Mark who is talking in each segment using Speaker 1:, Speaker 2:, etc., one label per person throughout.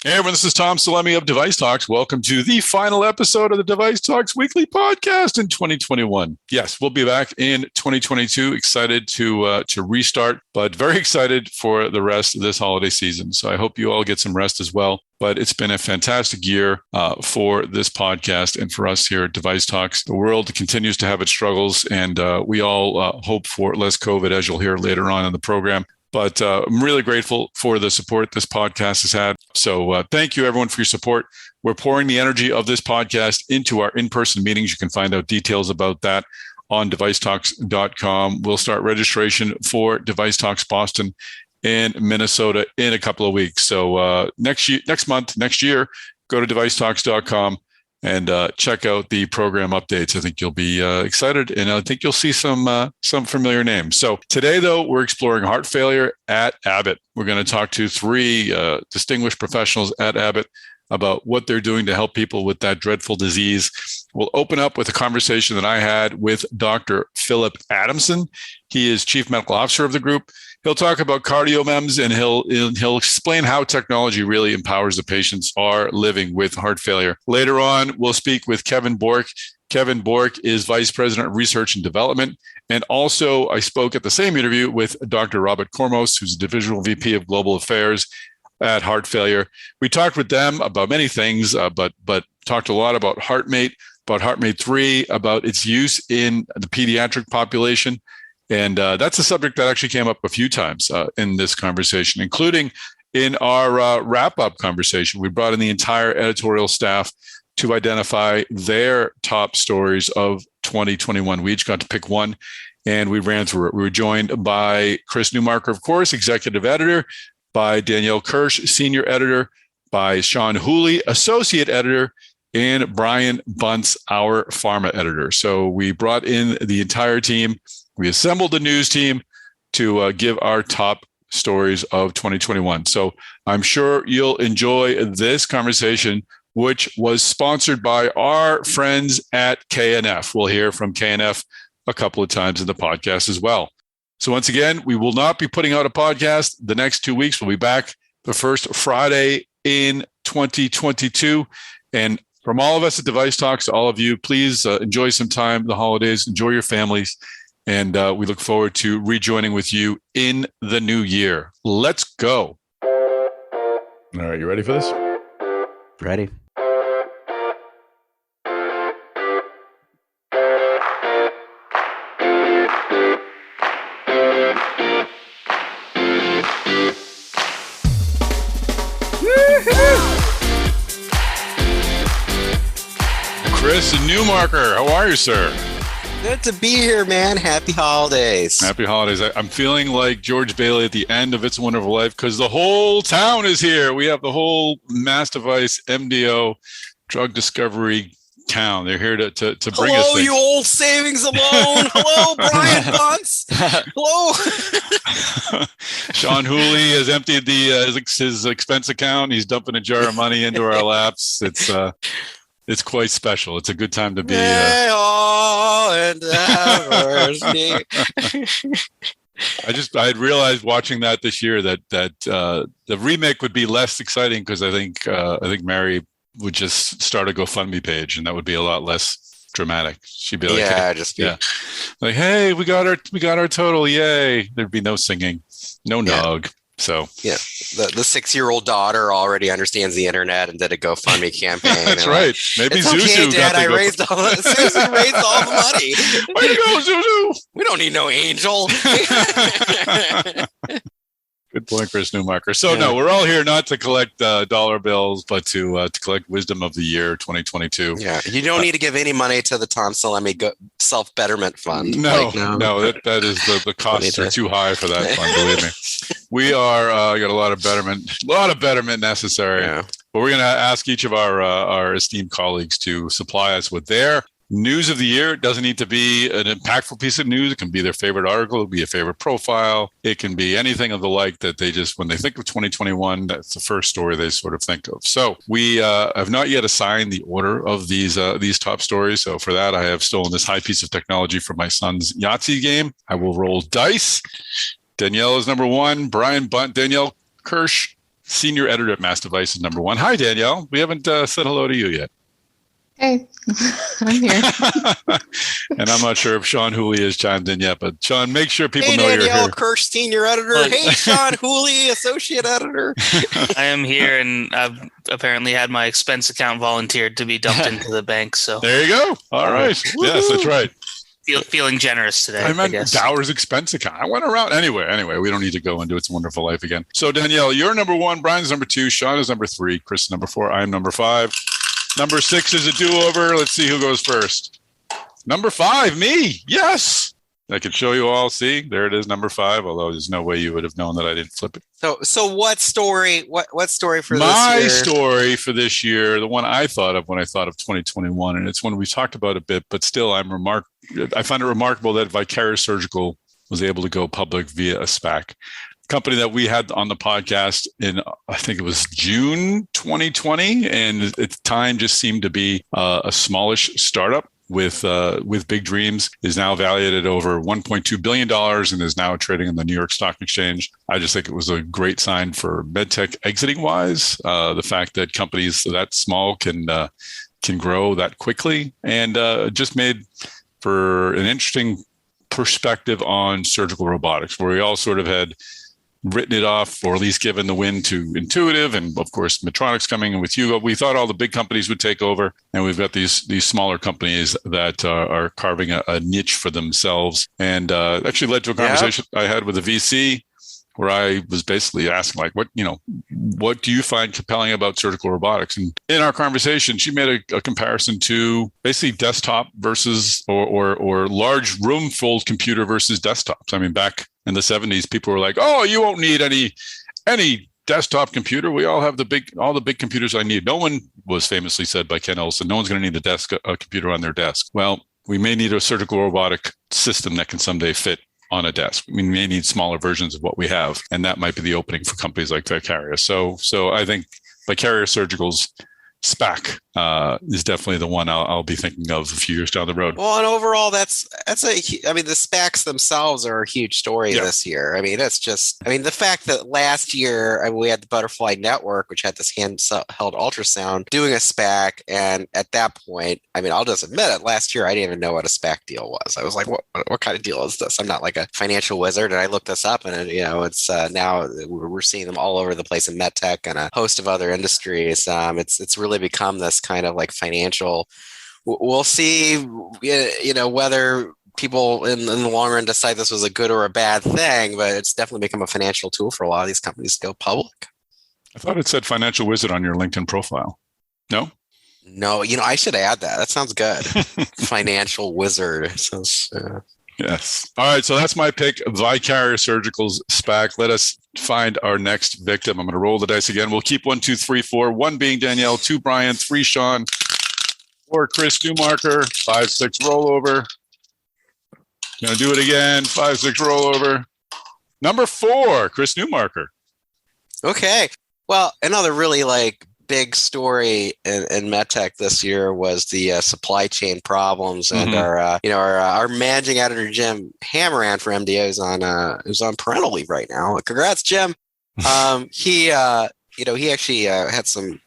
Speaker 1: Hey everyone, this is Tom Salemi of Device Talks. Welcome to the final episode of the Device Talks weekly podcast in 2021. Yes, we'll be back in 2022. Excited to restart, but very excited for the rest of this holiday season. So I hope you all get some rest as well. But it's been a fantastic year for this podcast and for us here at Device Talks. The world continues to have its struggles, and we all hope for less COVID, as you'll hear later on in the program. But I'm really grateful for the support this podcast has had. So thank you, everyone, for your support. We're pouring the energy of this podcast into our in-person meetings. You can find out details about that on devicetalks.com. We'll start registration for Device Talks Boston and Minnesota in a couple of weeks. So next year, go to devicetalks.com and check out the program updates. I think you'll be excited, and I think you'll see some familiar names. So today, though, we're exploring heart failure at Abbott. We're going to talk to three distinguished professionals at Abbott about what they're doing to help people with that dreadful disease. We'll open up with a conversation that I had with Dr. Philip Adamson. He is Chief Medical Officer of the group. He'll talk about CardioMEMS, and he'll explain how technology really empowers the patients who are living with heart failure. Later on, we'll speak with Kevin Bourque. Kevin Bourque is Vice President of Research and Development. And also, I spoke at the same interview with Dr. Robert Kormos, who's a Divisional VP of Global Affairs at Heart Failure. We talked with them about many things, but talked a lot about HeartMate, about HeartMate 3, about its use in the pediatric population. And that's a subject that actually came up a few times in this conversation, including in our wrap-up conversation. We brought in the entire editorial staff to identify their top stories of 2021. We each got to pick one, and we ran through it. We were joined by Chris Newmarker, of course, executive editor, by Danielle Kirsch, senior editor, by Sean Hooley, associate editor, and Brian Bunce, our pharma editor. So we brought in the entire team. We assembled the news team to give our top stories of 2021. So I'm sure you'll enjoy this conversation, which was sponsored by our friends at KNF. We'll hear from KNF a couple of times in the podcast as well. So once again, we will not be putting out a podcast the next 2 weeks. We'll be back the first Friday in 2022. And from all of us at Device Talks to all of you, please enjoy some time, the holidays, enjoy your families. And we look forward to rejoining with you in the new year. Let's go. All right, you ready for this?
Speaker 2: Ready.
Speaker 1: Chris Newmarker, how are you, sir?
Speaker 2: Good to be here, man. Happy holidays.
Speaker 1: Happy holidays. I'm feeling like George Bailey at the end of It's a Wonderful Life because the whole town is here. We have the whole mass device MDO drug discovery town. They're here to bring us.
Speaker 2: Hello, you old savings alone. Hello, Brian Bunce. Hello.
Speaker 1: Sean Hooley has emptied his expense account. He's dumping a jar of money into our laps. It's quite special. It's a good time to be. I had realized watching that this year that the remake would be less exciting because I think Mary would just start a GoFundMe page and that would be a lot less dramatic. She'd be like, like, hey, we got our total, yay! There'd be no singing, no nog. So
Speaker 2: yeah, the 6-year-old daughter already understands the internet and did a GoFundMe campaign.
Speaker 1: That's right. Maybe
Speaker 2: it's
Speaker 1: Zuzu
Speaker 2: okay, Dad,
Speaker 1: got
Speaker 2: raised all the money.
Speaker 1: Way to go, Zuzu!
Speaker 2: We don't need no angel.
Speaker 1: Good point, Chris Newmarker. So no, we're all here not to collect dollar bills, but to collect wisdom of the year 2022.
Speaker 2: Yeah, you don't need to give any money to the Tom Salemi self-betterment fund.
Speaker 1: No, that is the costs are too high for that fund. Believe me, we are got a lot of betterment necessary. Yeah. But we're going to ask each of our esteemed colleagues to supply us with their news of the year. It doesn't need to be an impactful piece of news. It can be their favorite article. It can be a favorite profile. It can be anything of the like that they just, when they think of 2021, that's the first story they sort of think of. So we have not yet assigned the order of these top stories. So for that, I have stolen this high piece of technology from my son's Yahtzee game. I will roll dice. Danielle is number one. Brian Bunt, Danielle Kirsch, senior editor at Mass Devices #1. Hi, Danielle. We haven't said hello to you yet.
Speaker 3: Hey, I'm here.
Speaker 1: And I'm not sure if Sean Hooley has chimed in yet, but Sean, make sure people know
Speaker 2: Danielle,
Speaker 1: you're here.
Speaker 2: Kirsch, senior editor. Hey, Sean Hooley, associate editor.
Speaker 4: I am here, and I've apparently had my expense account volunteered to be dumped into the bank. So
Speaker 1: there you go. All right. Yes, that's right.
Speaker 4: Feeling generous today.
Speaker 1: I meant Dower's expense account. I went around anyway. We don't need to go into It's a Wonderful Life again. So Danielle, you're #1. Brian's #2. Sean is #3. Chris is #4. I'm #5. #6 is a do-over. Let's see who goes first. #5, me. Yes. I can show you all. See, there it is, #5. Although there's no way you would have known that I didn't flip it.
Speaker 2: So what story? What story for
Speaker 1: my
Speaker 2: this year?
Speaker 1: story for this year? The one I thought of when I thought of 2021, and it's one we talked about a bit, but still, I find it remarkable that Vicarious Surgical was able to go public via a SPAC. Company that we had on the podcast in, I think it was June 2020, and at the time just seemed to be a smallish startup with big dreams, is now valued at over $1.2 billion and is now trading on the New York Stock Exchange. I just think it was a great sign for medtech exiting wise. The fact that companies that small can grow that quickly, and just made for an interesting perspective on surgical robotics, where we all sort of had written it off, or at least given the win to Intuitive, and of course Medtronic's coming in with Hugo. We thought all the big companies would take over, and we've got these smaller companies that are carving a niche for themselves. And actually led to a conversation I had with a VC, where I was basically asking, like, what do you find compelling about surgical robotics? And in our conversation, she made a comparison to basically desktop versus or large room full computer versus desktops. I mean, back in the 70s, people were like, "Oh, you won't need any desktop computer. We all have all the big computers I need." No one, was famously said by Ken Olsen, no one's going to need a computer on their desk. Well, we may need a surgical robotic system that can someday fit on a desk. We may need smaller versions of what we have, and that might be the opening for companies like Vicarious. So I think Vicarious Surgical's SPAC is definitely the one I'll be thinking of a few years down the road.
Speaker 2: Well, and overall, the SPACs themselves are a huge story this year. I mean, the fact that last year we had the Butterfly Network, which had this handheld ultrasound, doing a SPAC, and at that point, I mean, I'll just admit it, last year I didn't even know what a SPAC deal was. I was like, what kind of deal is this? I'm not like a financial wizard, and I looked this up, and it's now we're seeing them all over the place in medtech and a host of other industries. It's really become this kind of like financial. We'll see, whether people in the long run decide this was a good or a bad thing, but it's definitely become a financial tool for a lot of these companies to go public.
Speaker 1: I thought it said financial wizard on your LinkedIn profile. No,
Speaker 2: I should add that. That sounds good. Financial wizard. Sounds.
Speaker 1: Yes. All right. So that's my pick, Vicarious Surgical's SPAC. Let us find our next victim. I'm going to roll the dice again. We'll keep 1, 2, 3, 4. 1 being Danielle, 2 Brian, 3 Sean, 4 Chris Newmarker, 5, 6 rollover. Going to do it again. 5, 6 rollover. #4, Chris Newmarker.
Speaker 2: Okay. Well, another really big story in medtech this year was the supply chain problems, and our managing editor Jim Hammeran for MDO is on parental leave right now. Congrats, Jim. He actually had some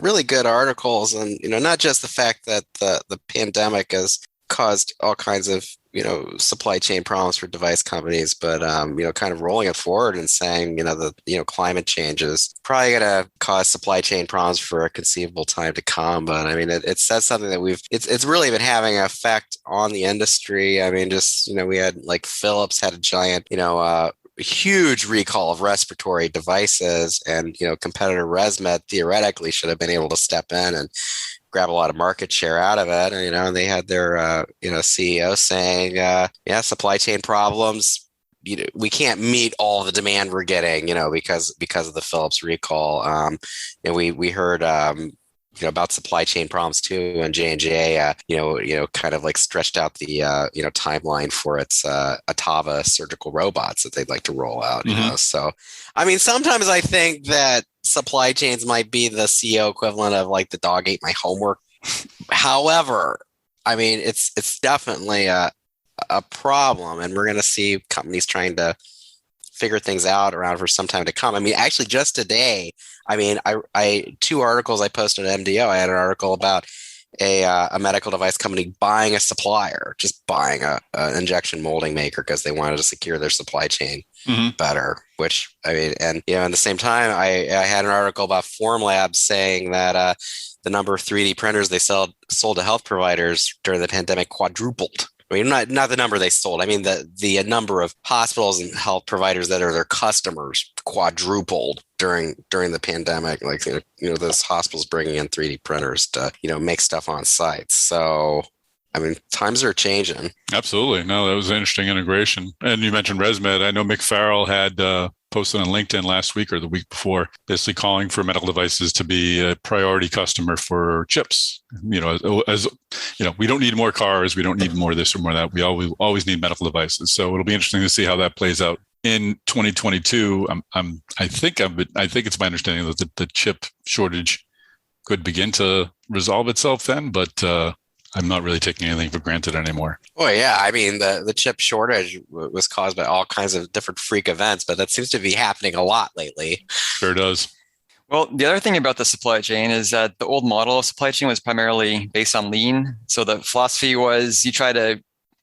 Speaker 2: really good articles, and not just the fact that the pandemic has caused all kinds of supply chain problems for device companies, but kind of rolling it forward and saying the climate change is probably going to cause supply chain problems for a conceivable time to come. But I mean, it says something that it's really been having an effect on the industry. I mean, just we had Philips had a giant huge recall of respiratory devices, and competitor ResMed theoretically should have been able to step in and grab a lot of market share out of it. And they had their CEO saying, supply chain problems, we can't meet all the demand we're getting, because of the Philips recall. And we heard about supply chain problems too, and J&J kind of stretched out the timeline for its Atava surgical robots that they'd like to roll out. So I mean, sometimes I think that supply chains might be the CEO equivalent of the dog ate my homework. However, I mean, it's definitely a problem, and we're going to see companies trying to figure things out around for some time to come. I mean, actually, just today, I mean, I 2 articles I posted at MDO. I had an article about a medical device company buying a supplier, just buying a injection molding maker because they wanted to secure their supply chain better. Which, I mean, and at the same time, I had an article about Formlabs saying that the number of 3D printers they sold to health providers during the pandemic quadrupled. I mean, not the number they sold. I mean, the number of hospitals and health providers that are their customers quadrupled during the pandemic. Like, those hospitals bringing in 3D printers to, make stuff on site. So, I mean, times are changing.
Speaker 1: Absolutely. No, that was an interesting integration. And you mentioned ResMed. I know Mick Farrell had posted on LinkedIn last week or the week before, basically calling for medical devices to be a priority customer for chips. We don't need more cars. We don't need more this or more that. We always need medical devices. So it'll be interesting to see how that plays out in 2022. I think it's my understanding that the chip shortage could begin to resolve itself then, but I'm not really taking anything for granted anymore.
Speaker 2: Well, yeah. I mean, the chip shortage was caused by all kinds of different freak events, but that seems to be happening a lot lately.
Speaker 1: Sure does.
Speaker 5: Well, the other thing about the supply chain is that the old model of supply chain was primarily based on lean. So the philosophy was you try to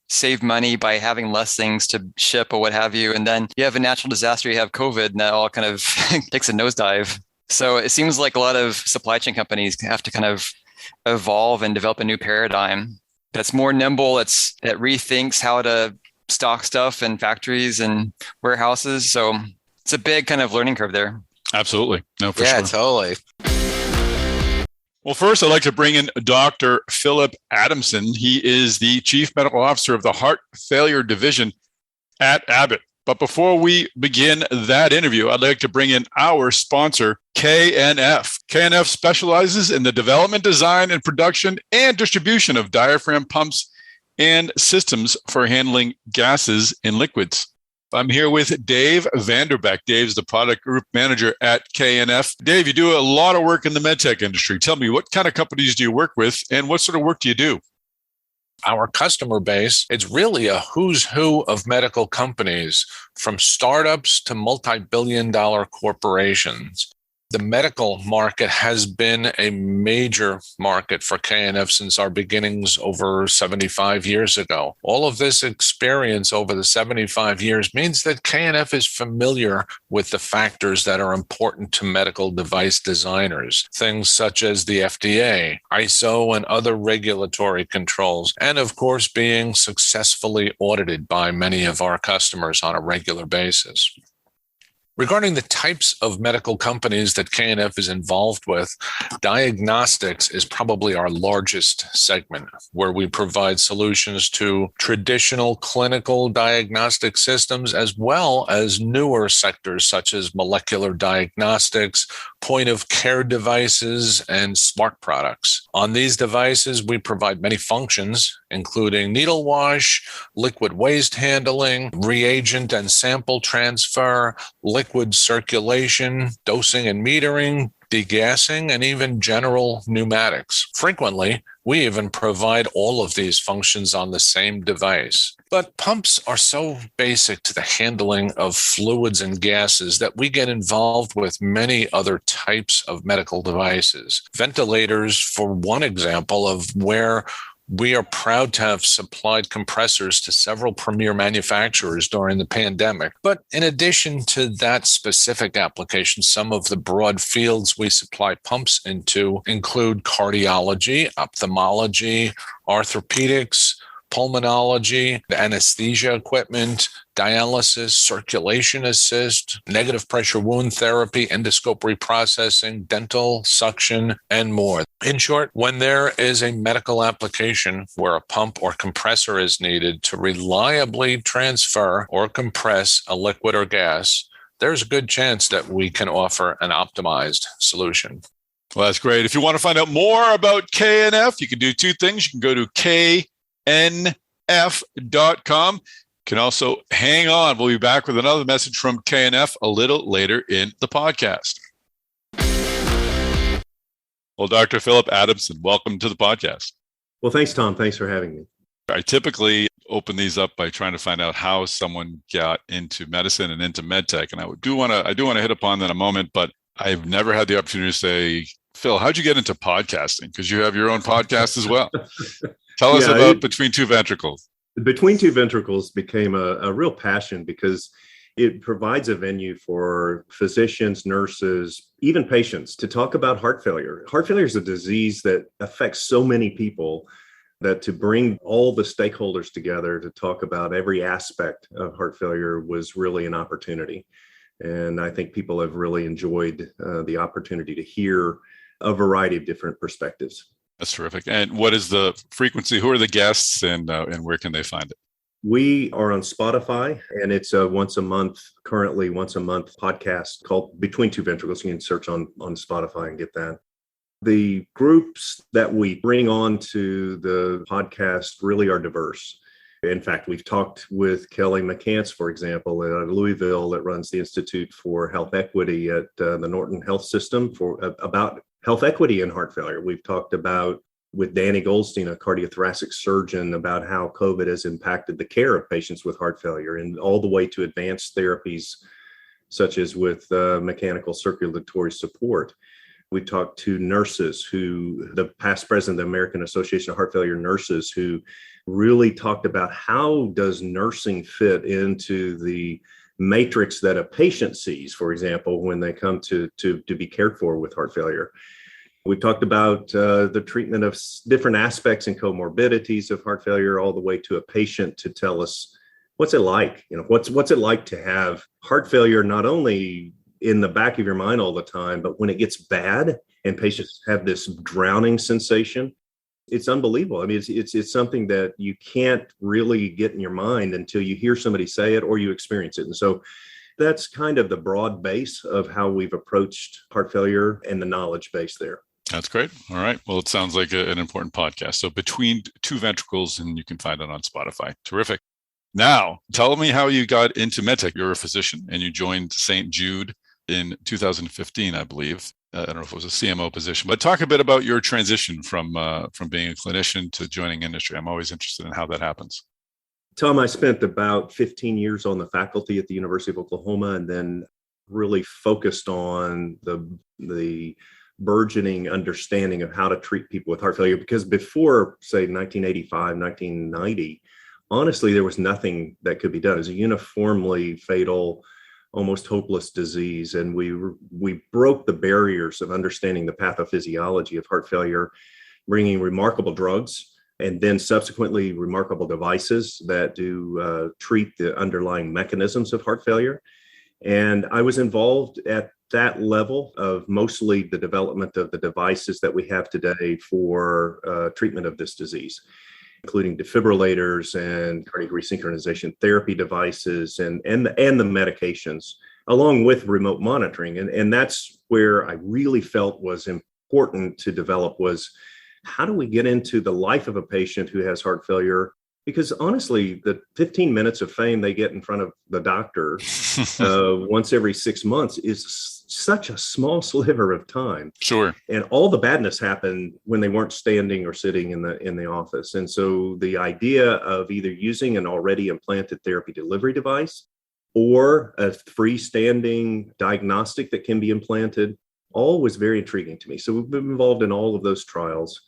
Speaker 5: save money by having less things to ship or what have you. And then you have a natural disaster, you have COVID, and that all kind of takes a nosedive. So it seems like a lot of supply chain companies have to kind of evolve and develop a new paradigm that's more nimble, that rethinks how to stock stuff in factories and warehouses. So it's a big kind of learning curve there.
Speaker 1: Absolutely. No, for sure.
Speaker 2: Yeah, totally.
Speaker 1: Well, first, I'd like to bring in Dr. Philip Adamson. He is the Chief Medical Officer of the Heart Failure Division at Abbott. But before we begin that interview, I'd like to bring in our sponsor, KNF. KNF specializes in the development, design, and production and distribution of diaphragm pumps and systems for handling gases and liquids. I'm here with Dave Vanderbeck. Dave's the product group manager at KNF. Dave, you do a lot of work in the medtech industry. Tell me, what kind of companies do you work with and what sort of work do you do?
Speaker 6: Our customer base, it's really a who's who of medical companies, from startups to multi-billion-dollar corporations. The medical market has been a major market for KNF since our beginnings over 75 years ago. All of this experience over the 75 years means that KNF is familiar with the factors that are important to medical device designers, things such as the FDA, ISO, and other regulatory controls, and of course being successfully audited by many of our customers on a regular basis. Regarding the types of medical companies that KNF is involved with, diagnostics is probably our largest segment, where we provide solutions to traditional clinical diagnostic systems, as well as newer sectors such as molecular diagnostics, point-of-care devices, and smart products. On these devices, we provide many functions, including needle wash, liquid waste handling, reagent and sample transfer, liquid circulation, dosing and metering, degassing, and even general pneumatics. Frequently, we even provide all of these functions on the same device. But pumps are so basic to the handling of fluids and gases that we get involved with many other types of medical devices. Ventilators, for one example of where we are proud to have supplied compressors to several premier manufacturers during the pandemic. But in addition to that specific application, some of the broad fields we supply pumps into include cardiology, ophthalmology, orthopedics, pulmonology, anesthesia equipment, dialysis, circulation assist, negative pressure wound therapy, endoscope reprocessing, dental, suction, and more. In short, when there is a medical application where a pump or compressor is needed to reliably transfer or compress a liquid or gas, there's a good chance that we can offer an optimized solution.
Speaker 1: Well, that's great. If you want to find out more about KNF, you can do two things. You can go to knf.com. You can also hang on. We'll be back with another message from KNF a little later in the podcast. Well, Dr. Philip Adamson, welcome to the podcast.
Speaker 7: Well, thanks, Tom. Thanks for having me.
Speaker 1: I typically open these up by trying to find out how someone got into medicine and into medtech. And I do want to hit upon that in a moment, but I've never had the opportunity to say, Phil, how'd you get into podcasting? Because you have your own podcast as well. Tell us about Between Two Ventricles.
Speaker 7: Between Two Ventricles became a real passion because it provides a venue for physicians, nurses, even patients to talk about heart failure. Heart failure is a disease that affects so many people that to bring all the stakeholders together to talk about every aspect of heart failure was really an opportunity. And I think people have really enjoyed the opportunity to hear a variety of different perspectives.
Speaker 1: That's terrific. And what is the frequency? Who are the guests and where can they find it?
Speaker 7: We are on Spotify, and it's a once a month podcast called Between Two Ventricles. You can search on Spotify and get that. The groups that we bring on to the podcast really are diverse. In fact, we've talked with Kelly McCants, for example, at Louisville, that runs the Institute for Health Equity at the Norton Health System about health equity in heart failure. We've talked about with Danny Goldstein, a cardiothoracic surgeon, about how COVID has impacted the care of patients with heart failure, and all the way to advanced therapies, such as with mechanical circulatory support. We talked to nurses the past president of the American Association of Heart Failure Nurses, who really talked about how does nursing fit into the matrix that a patient sees, for example, when they come to be cared for with heart failure. We talked about the treatment of different aspects and comorbidities of heart failure, all the way to a patient to tell us what's it like. What's it like to have heart failure, not only in the back of your mind all the time, but when it gets bad and patients have this drowning sensation. It's unbelievable. I mean, it's something that you can't really get in your mind until you hear somebody say it or you experience it. And so that's kind of the broad base of how we've approached heart failure and the knowledge base there.
Speaker 1: That's great. All right. Well, it sounds like an important podcast. So Between Two Ventricles, and you can find it on Spotify. Terrific. Now, tell me how you got into medtech. You're a physician and you joined St. Jude in 2015, I believe. I don't know if it was a CMO position, but talk a bit about your transition from being a clinician to joining industry. I'm always interested in how that happens.
Speaker 7: Tom, I spent about 15 years on the faculty at the University of Oklahoma, and then really focused on the burgeoning understanding of how to treat people with heart failure. Because before, say, 1985, 1990, honestly, there was nothing that could be done. It was a uniformly fatal, almost hopeless disease. And we broke the barriers of understanding the pathophysiology of heart failure, bringing remarkable drugs and then subsequently remarkable devices that do treat the underlying mechanisms of heart failure. And I was involved at that level of mostly the development of the devices that we have today for treatment of this disease, including defibrillators and cardiac resynchronization therapy devices and the medications, along with remote monitoring. And that's where I really felt was important to develop was, how do we get into the life of a patient who has heart failure? Because honestly, the 15 minutes of fame they get in front of the doctor once every 6 months is such a small sliver of time.
Speaker 1: Sure.
Speaker 7: And all the badness happened when they weren't standing or sitting in the office. And so the idea of either using an already implanted therapy delivery device or a freestanding diagnostic that can be implanted, all was very intriguing to me. So we've been involved in all of those trials.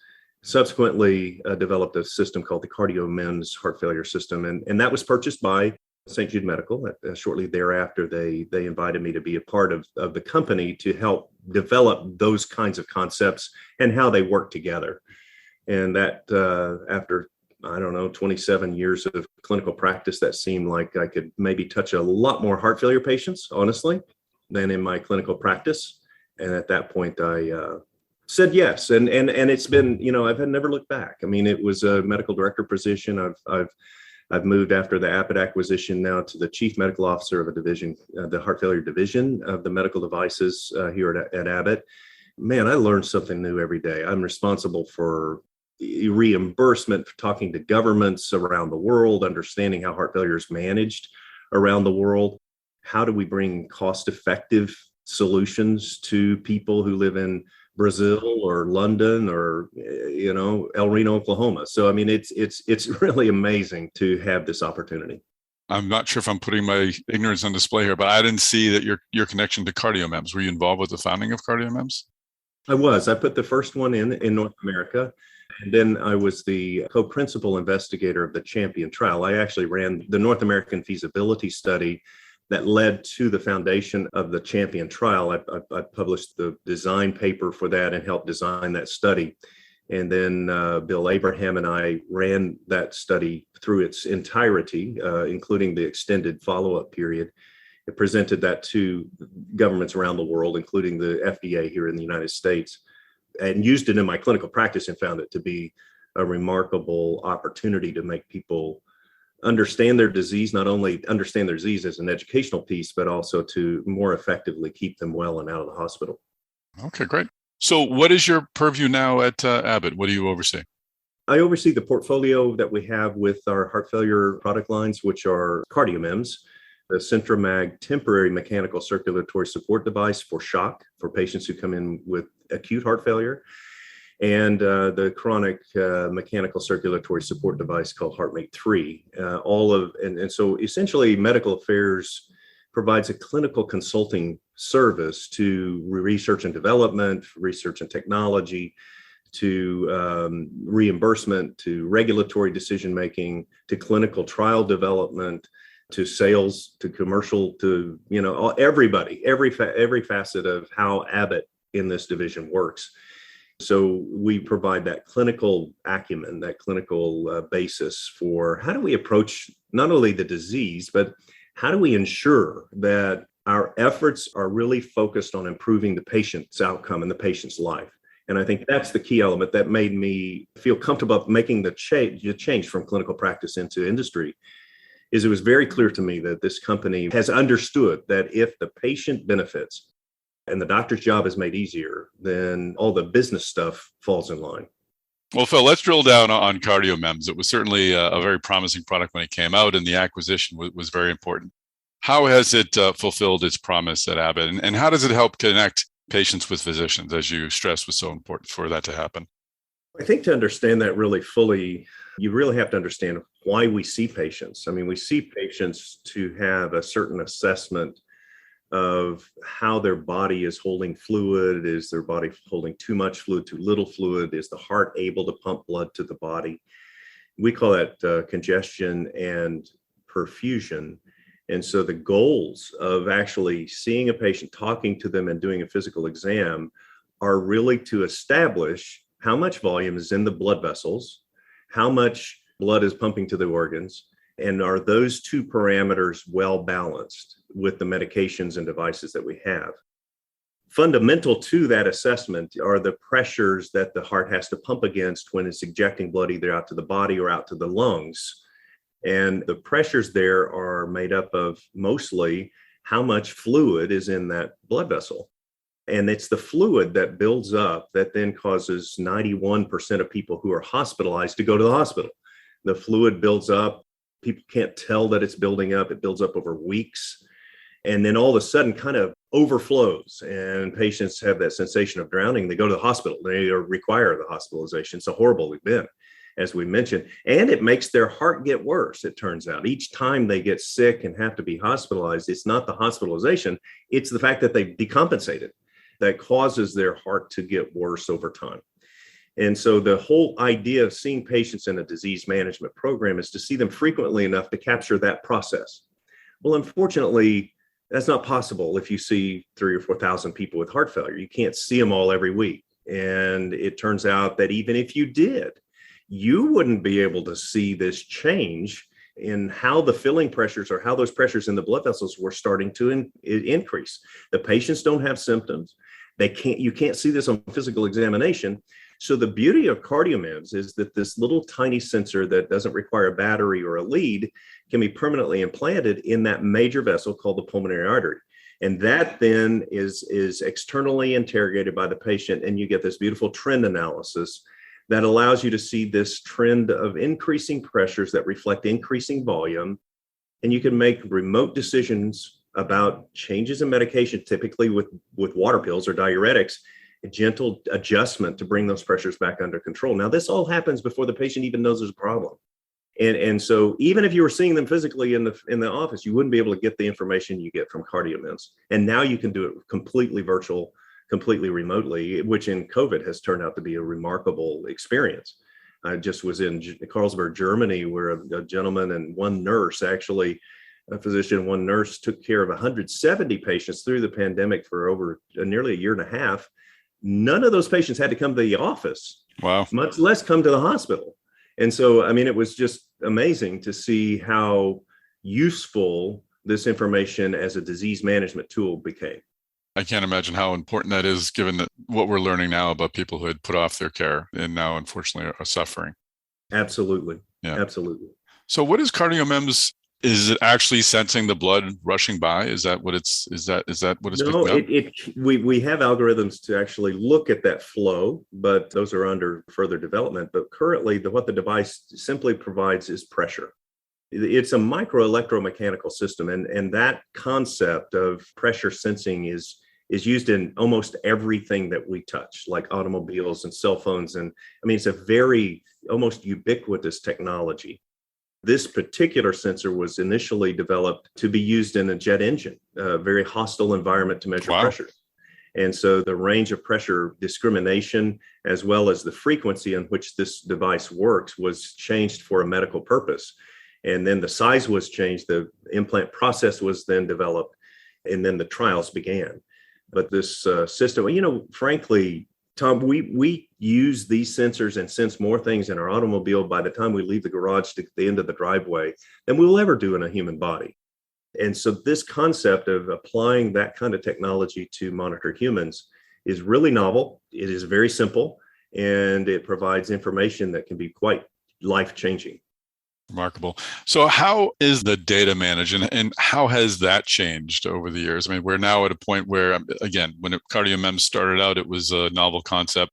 Speaker 7: Subsequently developed a system called the CardioMEMS heart failure system. And that was purchased by St. Jude Medical. Shortly thereafter, they invited me to be a part of the company to help develop those kinds of concepts and how they work together. And that after, 27 years of clinical practice, that seemed like I could maybe touch a lot more heart failure patients, honestly, than in my clinical practice. And at that point, I said yes. And it's been, I've never looked back. I mean, it was a medical director position. I've moved after the Abbott acquisition now to the chief medical officer of a division, the heart failure division of the medical devices here at Abbott. Man, I learned something new every day. I'm responsible for reimbursement, for talking to governments around the world, understanding how heart failure is managed around the world. How do we bring cost-effective solutions to people who live in Brazil or London or El Reno, Oklahoma. So, I mean, it's really amazing to have this opportunity.
Speaker 1: I'm not sure if I'm putting my ignorance on display here, but I didn't see that your connection to CardioMEMS. Were you involved with the founding of CardioMEMS?
Speaker 7: I put the first one in North America. And then I was the co-principal investigator of the CHAMPION trial. I actually ran the North American feasibility study that led to the foundation of the CHAMPION trial. I published the design paper for that and helped design that study. And then Bill Abraham and I ran that study through its entirety, including the extended follow-up period. It presented that to governments around the world, including the FDA here in the United States, and used it in my clinical practice and found it to be a remarkable opportunity to make people understand their disease, not only understand their disease as an educational piece, but also to more effectively keep them well and out of the hospital.
Speaker 1: Okay, great. So what is your purview now at Abbott? What do you oversee?
Speaker 7: I oversee the portfolio that we have with our heart failure product lines, which are CardioMEMS, the Centromag temporary mechanical circulatory support device for shock for patients who come in with acute heart failure, and the chronic mechanical circulatory support device called HeartMate 3. And so essentially medical affairs provides a clinical consulting service to research and development, research and technology, to reimbursement, to regulatory decision-making, to clinical trial development, to sales, to commercial, to, everybody, every facet of how Abbott in this division works. So we provide that clinical acumen, that clinical basis for how do we approach not only the disease, but how do we ensure that our efforts are really focused on improving the patient's outcome and the patient's life. And I think that's the key element that made me feel comfortable making the change from clinical practice into industry. Is it was very clear to me that this company has understood that if the patient benefits and the doctor's job is made easier, then all the business stuff falls in line.
Speaker 1: Well, Phil, let's drill down on CardioMEMS. It was certainly a very promising product when it came out, and the acquisition was very important. How has it fulfilled its promise at Abbott, and how does it help connect patients with physicians, as you stressed was so important for that to happen?
Speaker 7: I think to understand that really fully, you really have to understand why we see patients. I mean, we see patients to have a certain assessment of how their body is holding fluid. Is their body holding too much fluid, too little fluid? Is the heart able to pump blood to the body? We call that congestion and perfusion. And so the goals of actually seeing a patient, talking to them, and doing a physical exam are really to establish how much volume is in the blood vessels, how much blood is pumping to the organs, and are those two parameters well balanced with the medications and devices that we have. Fundamental to that assessment are the pressures that the heart has to pump against when it's ejecting blood either out to the body or out to the lungs. And the pressures there are made up of mostly how much fluid is in that blood vessel. And it's the fluid that builds up that then causes 91% of people who are hospitalized to go to the hospital. The fluid builds up. People can't tell that it's building up. It builds up over weeks. And then all of a sudden kind of overflows, and patients have that sensation of drowning. They go to the hospital. They require the hospitalization. It's a horrible event, as we mentioned, and it makes their heart get worse, it turns out. Each time they get sick and have to be hospitalized, it's not the hospitalization, it's the fact that they've decompensated that causes their heart to get worse over time. And so the whole idea of seeing patients in a disease management program is to see them frequently enough to capture that process. Well, unfortunately, that's not possible if you see 3,000 or 4,000 people with heart failure. You can't see them all every week. And it turns out that even if you did, you wouldn't be able to see this change in how the filling pressures or how those pressures in the blood vessels were starting to increase. The patients don't have symptoms. You can't see this on physical examination. So the beauty of CardioMEMS is that this little tiny sensor that doesn't require a battery or a lead can be permanently implanted in that major vessel called the pulmonary artery. And that then is externally interrogated by the patient, and you get this beautiful trend analysis that allows you to see this trend of increasing pressures that reflect increasing volume. And you can make remote decisions about changes in medication, typically with water pills or diuretics, gentle adjustment to bring those pressures back under control. Now, this all happens before the patient even knows there's a problem. And so even if you were seeing them physically in the office, you wouldn't be able to get the information you get from CardioMEMS. And now you can do it completely virtual, completely remotely, which in COVID has turned out to be a remarkable experience. I just was in Carlsberg, Germany, where a gentleman and one nurse, actually a physician, one nurse, took care of 170 patients through the pandemic for over nearly a year and a half. None of those patients had to come to the office,
Speaker 1: Wow,
Speaker 7: much less come to the hospital. And so, I mean, it was just amazing to see how useful this information as a disease management tool became.
Speaker 1: I can't imagine how important that is, given that what we're learning now about people who had put off their care and now, unfortunately, are suffering.
Speaker 7: Absolutely.
Speaker 1: Yeah.
Speaker 7: Absolutely.
Speaker 1: So, what is CardioMEMS? Is it actually sensing the blood rushing by? Is that what it's? Is that what it's?
Speaker 7: No,
Speaker 1: picking up?
Speaker 7: we have algorithms to actually look at that flow, but those are under further development. But currently, what the device simply provides is pressure. It's a microelectromechanical system, and that concept of pressure sensing is used in almost everything that we touch, like automobiles and cell phones. And I mean, it's a very almost ubiquitous technology. This particular sensor was initially developed to be used in a jet engine, a very hostile environment to measure pressure. And so the range of pressure discrimination, as well as the frequency in which this device works, was changed for a medical purpose. And then the size was changed, the implant process was then developed, and then the trials began. But this system, frankly, Tom, we use these sensors and sense more things in our automobile by the time we leave the garage to the end of the driveway than we'll ever do in a human body. And so this concept of applying that kind of technology to monitor humans is really novel. It is very simple, and it provides information that can be quite life-changing.
Speaker 1: Remarkable. So how is the data managed, and how has that changed over the years? I mean, we're now at a point where, again, when CardioMEMS started out, it was a novel concept.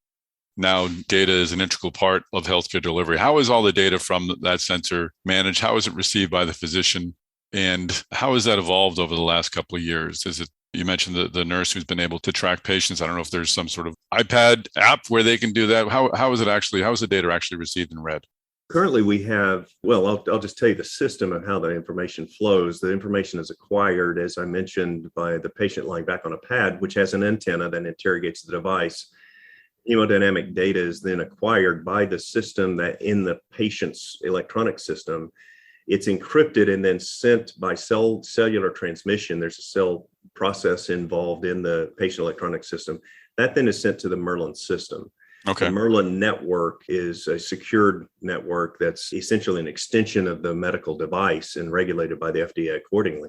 Speaker 1: Now data is an integral part of healthcare delivery. How is all the data from that sensor managed? How is it received by the physician? And how has that evolved over the last couple of years? You mentioned the nurse who's been able to track patients. I don't know if there's some sort of iPad app where they can do that. How is the data actually received and read?
Speaker 7: Currently, we have, I'll just tell you the system of how the information flows. The information is acquired, as I mentioned, by the patient lying back on a pad, which has an antenna that interrogates the device. Hemodynamic data is then acquired by the system that in the patient's electronic system. It's encrypted and then sent by cellular transmission. There's a cell process involved in the patient electronic system. That then is sent to the Merlin system.
Speaker 1: Okay.
Speaker 7: The Merlin network is a secured network that's essentially an extension of the medical device and regulated by the FDA accordingly.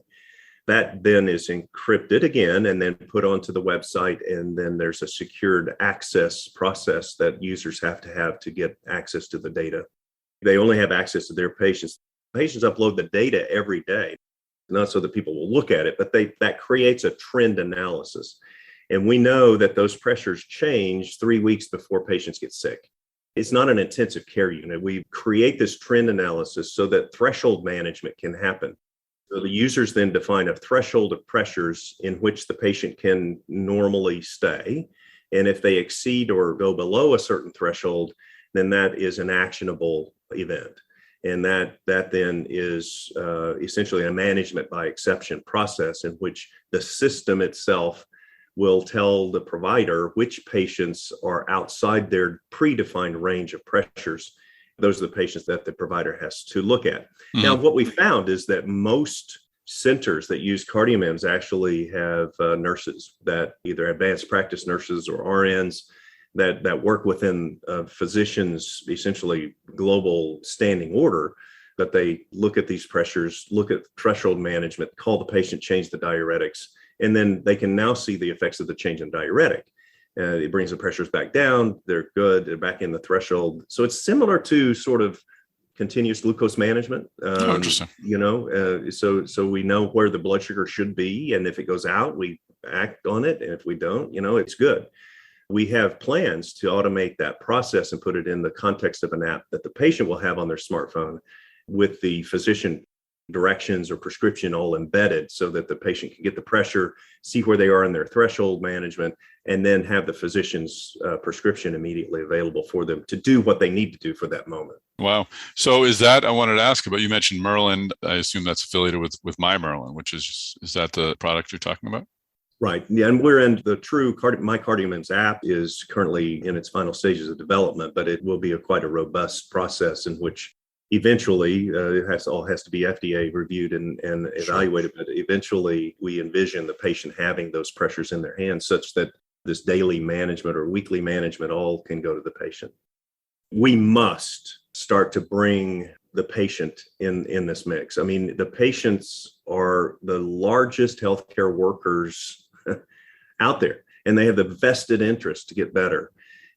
Speaker 7: That then is encrypted again and then put onto the website. And then there's a secured access process that users have to get access to the data. They only have access to their patients. Patients upload the data every day, not so that people will look at it, but that creates a trend analysis. And we know that those pressures change 3 weeks before patients get sick. It's not an intensive care unit. We create this trend analysis so that threshold management can happen. So the users then define a threshold of pressures in which the patient can normally stay. And if they exceed or go below a certain threshold, then that is an actionable event. And that then is essentially a management by exception process in which the system itself will tell the provider which patients are outside their predefined range of pressures. Those are the patients that the provider has to look at. Mm-hmm. Now, what we found is that most centers that use CardioMEMS actually have nurses, that either advanced practice nurses or RNs that work within physicians' essentially global standing order, that they look at these pressures, look at threshold management, call the patient, change the diuretics, and then they can now see the effects of the change in diuretic. It brings the pressures back down. They're good. They're back in the threshold. So it's similar to sort of continuous glucose management.
Speaker 1: Interesting.
Speaker 7: So we know where the blood sugar should be. And if it goes out, we act on it. And if we don't, it's good. We have plans to automate that process and put it in the context of an app that the patient will have on their smartphone with the physician directions or prescription all embedded so that the patient can get the pressure, see where they are in their threshold management, and then have the physician's prescription immediately available for them to do what they need to do for that moment.
Speaker 1: Wow. So is that, I wanted to ask about, you mentioned Merlin. I assume that's affiliated with My Merlin, which is that the product you're talking about?
Speaker 7: Right. Yeah, and we're in the true My CardioMEMS app is currently in its final stages of development, but it will be quite a robust process in which eventually it has to be FDA reviewed and evaluated. Sure. But eventually we envision the patient having those pressures in their hands such that this daily management or weekly management all can go to the patient. We must start to bring the patient in this mix. I mean, the patients are the largest healthcare workers out there, and they have the vested interest to get better.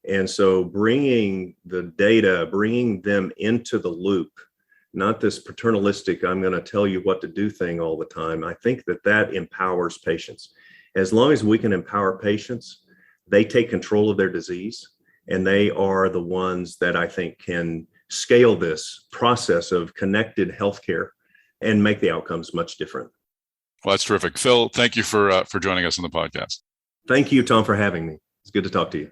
Speaker 7: And so bringing the data, bringing them into the loop, not this paternalistic, I'm going to tell you what to do thing all the time. I think that empowers patients. As long as we can empower patients, they take control of their disease, and they are the ones that I think can scale this process of connected healthcare and make the outcomes much different.
Speaker 1: Well, that's terrific. Phil, thank you for joining us on the podcast.
Speaker 7: Thank you, Tom, for having me. It's good to talk to you.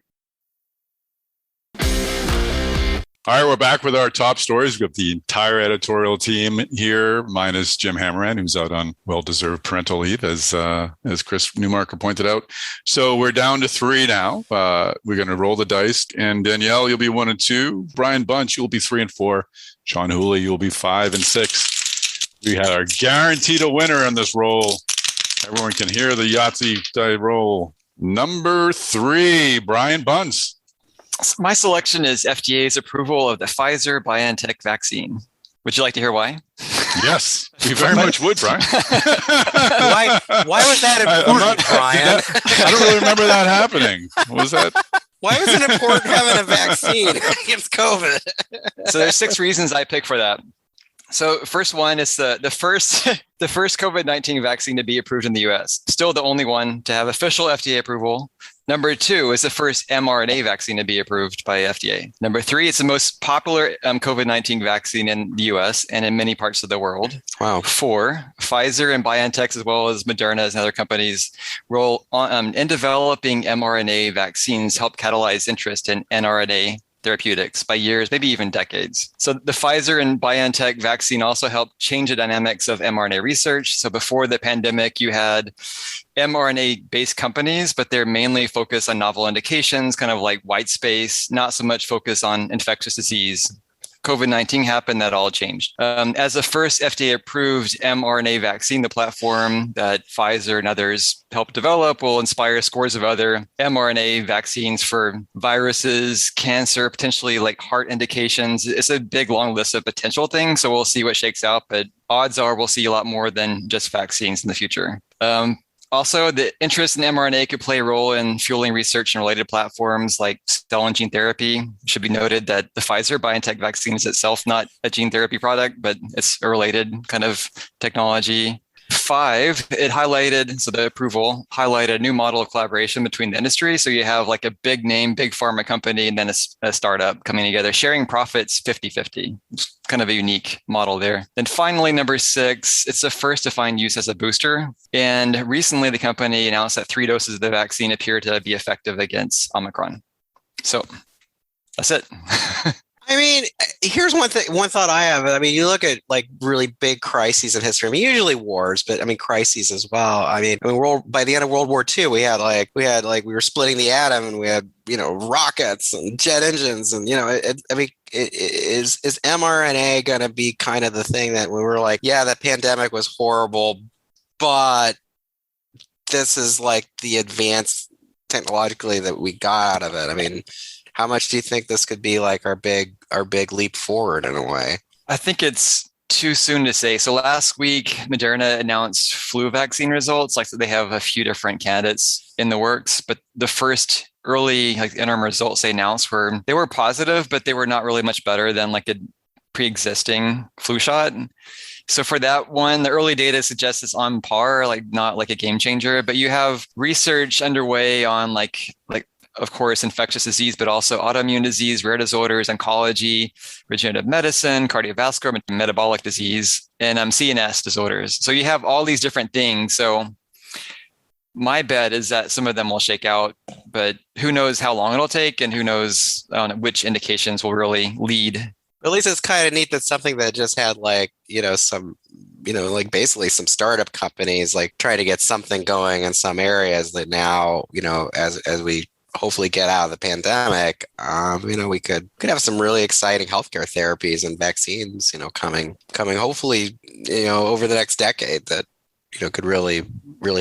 Speaker 1: All right, we're back with our top stories. We've got the entire editorial team here, minus Jim Hammerand, who's out on well-deserved parental leave, as Chris Newmarker pointed out. So we're down to 3 now. We're going to roll the dice. And Danielle, you'll be 1 and 2. Brian Bunch, you'll be 3 and 4. Sean Hooley, you'll be 5 and 6. We had our guaranteed a winner in this roll. Everyone can hear the Yahtzee die roll. Number 3, Brian Bunce.
Speaker 5: So my selection is FDA's approval of the Pfizer BioNTech vaccine. Would you like to hear why?
Speaker 1: Yes, we very much would, Brian.
Speaker 2: Why was that important, Brian?
Speaker 1: I don't really remember that happening. What was that?
Speaker 2: Why was it important having a vaccine against COVID?
Speaker 5: So there's 6 reasons I pick for that. So first one is the first COVID-19 vaccine to be approved in the US. Still the only one to have official FDA approval. Number 2 is the first mRNA vaccine to be approved by FDA. Number 3, it's the most popular COVID-19 vaccine in the US and in many parts of the world.
Speaker 2: Wow.
Speaker 5: 4, Pfizer and BioNTech, as well as Moderna and other companies, role in developing mRNA vaccines help catalyze interest in mRNA therapeutics by years, maybe even decades. So the Pfizer and BioNTech vaccine also helped change the dynamics of mRNA research. So before the pandemic, you had mRNA-based companies, but they're mainly focused on novel indications, kind of like white space, not so much focus on infectious disease. COVID-19 happened, that all changed. As the first FDA-approved mRNA vaccine, the platform that Pfizer and others helped develop will inspire scores of other mRNA vaccines for viruses, cancer, potentially like heart indications. It's a big, long list of potential things, so we'll see what shakes out, but odds are we'll see a lot more than just vaccines in the future. Also, the interest in mRNA could play a role in fueling research and related platforms like cell and gene therapy. It should be noted that the Pfizer BioNTech vaccine is itself not a gene therapy product, but it's a related kind of technology. 5, the approval highlighted a new model of collaboration between the industry. So you have like a big name, big pharma company, and then a startup coming together, sharing profits 50-50. It's kind of a unique model there. Then finally, number 6, it's the first to find use as a booster. And recently the company announced that 3 doses of the vaccine appear to be effective against Omicron. So that's it.
Speaker 2: I mean, here's one thought I have. I mean, you look at like really big crises in history. I mean, usually wars, but I mean crises as well. I mean, by the end of World War II, we were splitting the atom, and we had rockets and jet engines, and is mRNA going to be kind of the thing that we were like, yeah, that pandemic was horrible, but this is like the advance technologically that we got out of it. I mean, how much do you think this could be like our big leap forward in a way?
Speaker 5: I think it's too soon to say. So last week, Moderna announced flu vaccine results. Like they have a few different candidates in the works, but the first early interim results they announced were positive, but they were not really much better than like a pre-existing flu shot. So for that one, the early data suggests it's on par, like not like a game changer, but you have research underway on like of course, infectious disease, but also autoimmune disease, rare disorders, oncology, regenerative medicine, cardiovascular, metabolic disease, and CNS disorders. So you have all these different things. So my bet is that some of them will shake out, but who knows how long it'll take, and who knows which indications will really lead.
Speaker 2: At least it's kind of neat that something that just had basically some startup companies like try to get something going in some areas that now, as we hopefully get out of the pandemic, we could have some really exciting healthcare therapies and vaccines, coming hopefully, over the next decade that, could really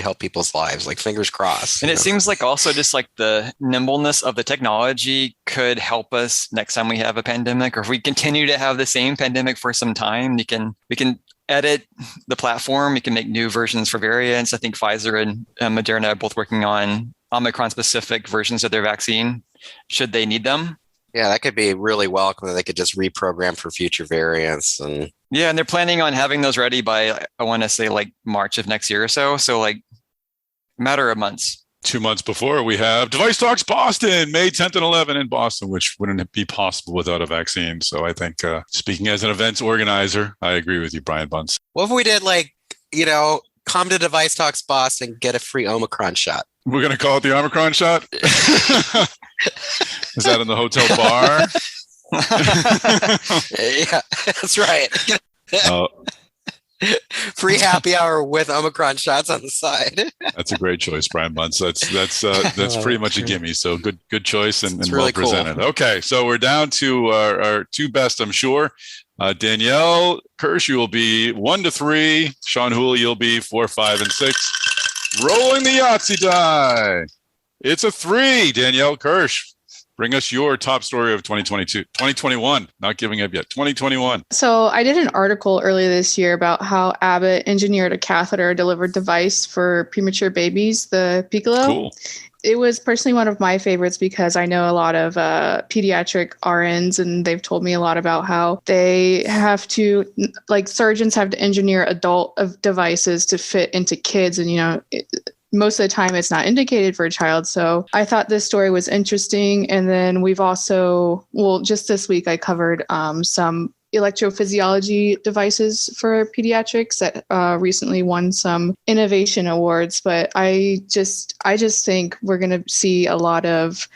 Speaker 2: help people's lives, like fingers crossed.
Speaker 5: And it seems like also just like the nimbleness of the technology could help us next time we have a pandemic, or if we continue to have the same pandemic for some time, we can edit the platform. We can make new versions for variants. I think Pfizer and Moderna are both working on Omicron-specific versions of their vaccine, should they need them.
Speaker 2: Yeah, that could be really welcome, that they could just reprogram for future variants. And
Speaker 5: they're planning on having those ready by, I want to say, like March of next year or so. So like matter of months.
Speaker 1: 2 months before, we have Device Talks Boston, May 10th and 11th in Boston, which wouldn't be possible without a vaccine. So I think, speaking as an events organizer, I agree with you, Brian Bunce.
Speaker 2: What if we did come to Device Talks Boston, get a free Omicron shot?
Speaker 1: We're going to call it the Omicron shot? Is that in the hotel bar?
Speaker 2: Yeah, that's right. Free happy hour with Omicron shots on the side.
Speaker 1: That's a great choice, Brian Bunce. That's pretty much a gimme. So good choice and
Speaker 2: really
Speaker 1: well presented.
Speaker 2: Cool.
Speaker 1: Okay, so we're down to our two best, I'm sure. Danielle Kirsch, you will be 1 to 3. Sean Hooley, you'll be 4, 5, and 6. Rolling the Yahtzee die. It's a 3. Danielle Kirsch, bring us your top story of 2021. Not giving up yet. 2021.
Speaker 3: So I did an article earlier this year about how Abbott engineered a catheter-delivered device for premature babies, the Piccolo.
Speaker 1: Cool.
Speaker 3: It was personally one of my favorites because I know a lot of pediatric RNs, and they've told me a lot about how they have to, surgeons have to engineer adult devices to fit into kids. And, most of the time it's not indicated for a child. So I thought this story was interesting. And then we've also, just this week I covered some electrophysiology devices for pediatrics that recently won some innovation awards. But I just think we're going to see a lot of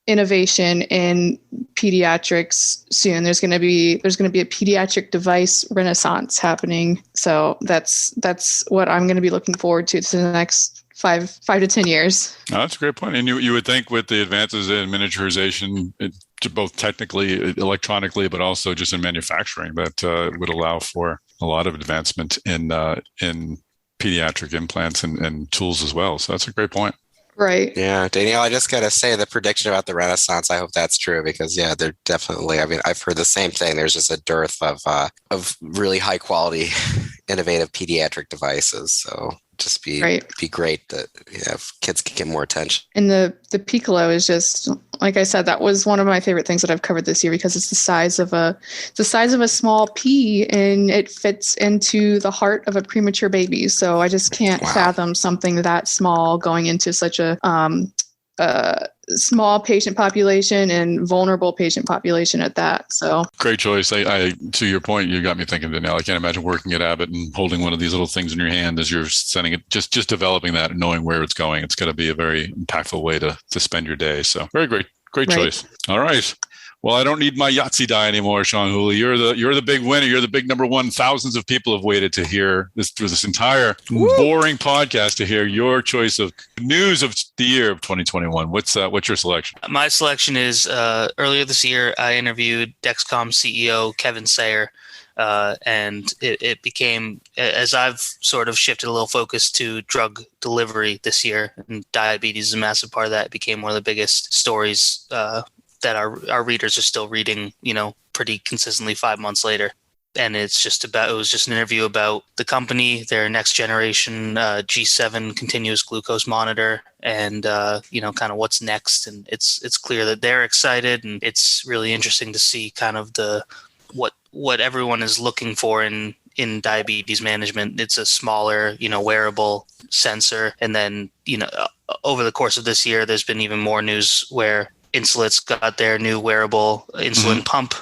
Speaker 3: innovation in pediatrics soon. There's going to be a pediatric device renaissance happening. So that's what I'm going to be looking forward to the next 5 to 10 years.
Speaker 1: Oh, that's a great point. And you would think with the advances in miniaturization, both technically, electronically, but also just in manufacturing, that would allow for a lot of advancement in pediatric implants and tools as well. So that's a great point.
Speaker 3: Right.
Speaker 2: Yeah, Danielle, I just got to say the prediction about the Renaissance, I hope that's true because, they're definitely, I've heard the same thing. There's just a dearth of really high quality, innovative pediatric devices. So just be great that kids can get more attention.
Speaker 3: And the Piccolo is just, like I said, that was one of my favorite things that I've covered this year because it's the size of a small pea and it fits into the heart of a premature baby. So I just can't fathom something that small going into such a small patient population and vulnerable patient population at that. So
Speaker 1: great choice. I to your point, you got me thinking, Danielle. I can't imagine working at Abbott and holding one of these little things in your hand as you're sending it, just developing that and knowing where it's going. It's got to be a very impactful way to spend your day. So very great choice. All right. Well, I don't need my Yahtzee die anymore, Sean Hooley. You're the big winner. You're the big number one. Thousands of people have waited to hear this through this entire boring podcast to hear your choice of news of the year of 2021. What's your selection?
Speaker 4: My selection is earlier this year, I interviewed Dexcom CEO Kevin Sayer, and it became, as I've sort of shifted a little focus to drug delivery this year, and diabetes is a massive part of that. It became one of the biggest stories that our readers are still reading, pretty consistently 5 months later. And it was just an interview about the company, their next generation G7 continuous glucose monitor, and kind of what's next. And it's clear that they're excited, and it's really interesting to see kind of what everyone is looking for in in diabetes management. It's a smaller, wearable sensor. And then, over the course of this year, there's been even more news where Insulet's got their new wearable insulin pump.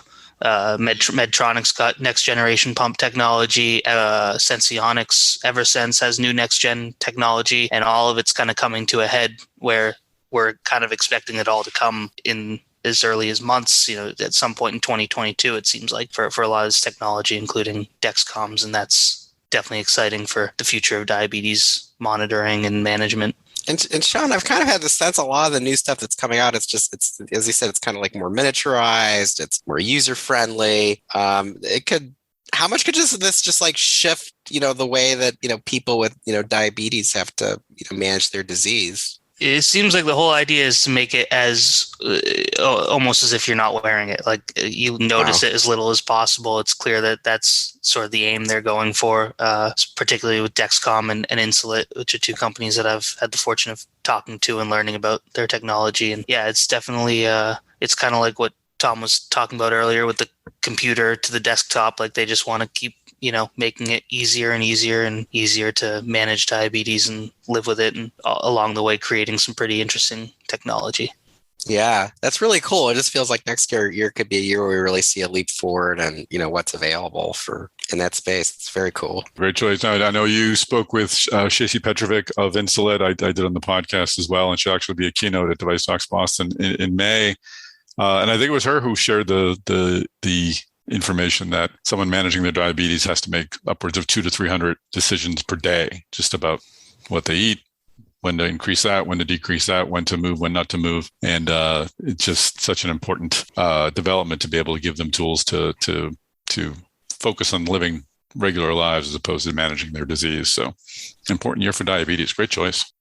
Speaker 4: Medtronic's got next generation pump technology. Senseonics, Eversense has new next gen technology, and all of it's kind of coming to a head where we're kind of expecting it all to come in as early as months, at some point in 2022, it seems like, for a lot of this technology, including Dexcoms, and that's definitely exciting for the future of diabetes monitoring and management.
Speaker 2: And Sean, I've kind of had the sense a lot of the new stuff that's coming out, it's as you said, it's kind of like more miniaturized, it's more user friendly. How much could this just like shift, the way that, people with, diabetes have to, manage their disease?
Speaker 4: It seems like the whole idea is to make it as almost as if you're not wearing it. Like you notice it as little as possible. It's clear that that's sort of the aim they're going for, particularly with Dexcom and Insulet, which are two companies that I've had the fortune of talking to and learning about their technology. And yeah, it's definitely, it's kind of like what Tom was talking about earlier with the computer to the desktop. Like they just want to keep making it easier and easier to manage diabetes and live with it, and along the way creating some pretty interesting technology.
Speaker 2: Yeah, that's really cool. It just feels like next year could be a year where we really see a leap forward and, what's available in that space. It's very cool.
Speaker 1: Great choice. I know you spoke with Shacey Petrovic of Insulet. I did on the podcast as well, and she'll actually be a keynote at Device Talks Boston in May. And I think it was her who shared the information that someone managing their diabetes has to make upwards of 200 to 300 decisions per day, just about what they eat, when to increase that, when to decrease that, when to move, when not to move. And it's just such an important development to be able to give them tools to focus on living regular lives as opposed to managing their disease. So important year for diabetes. Great choice.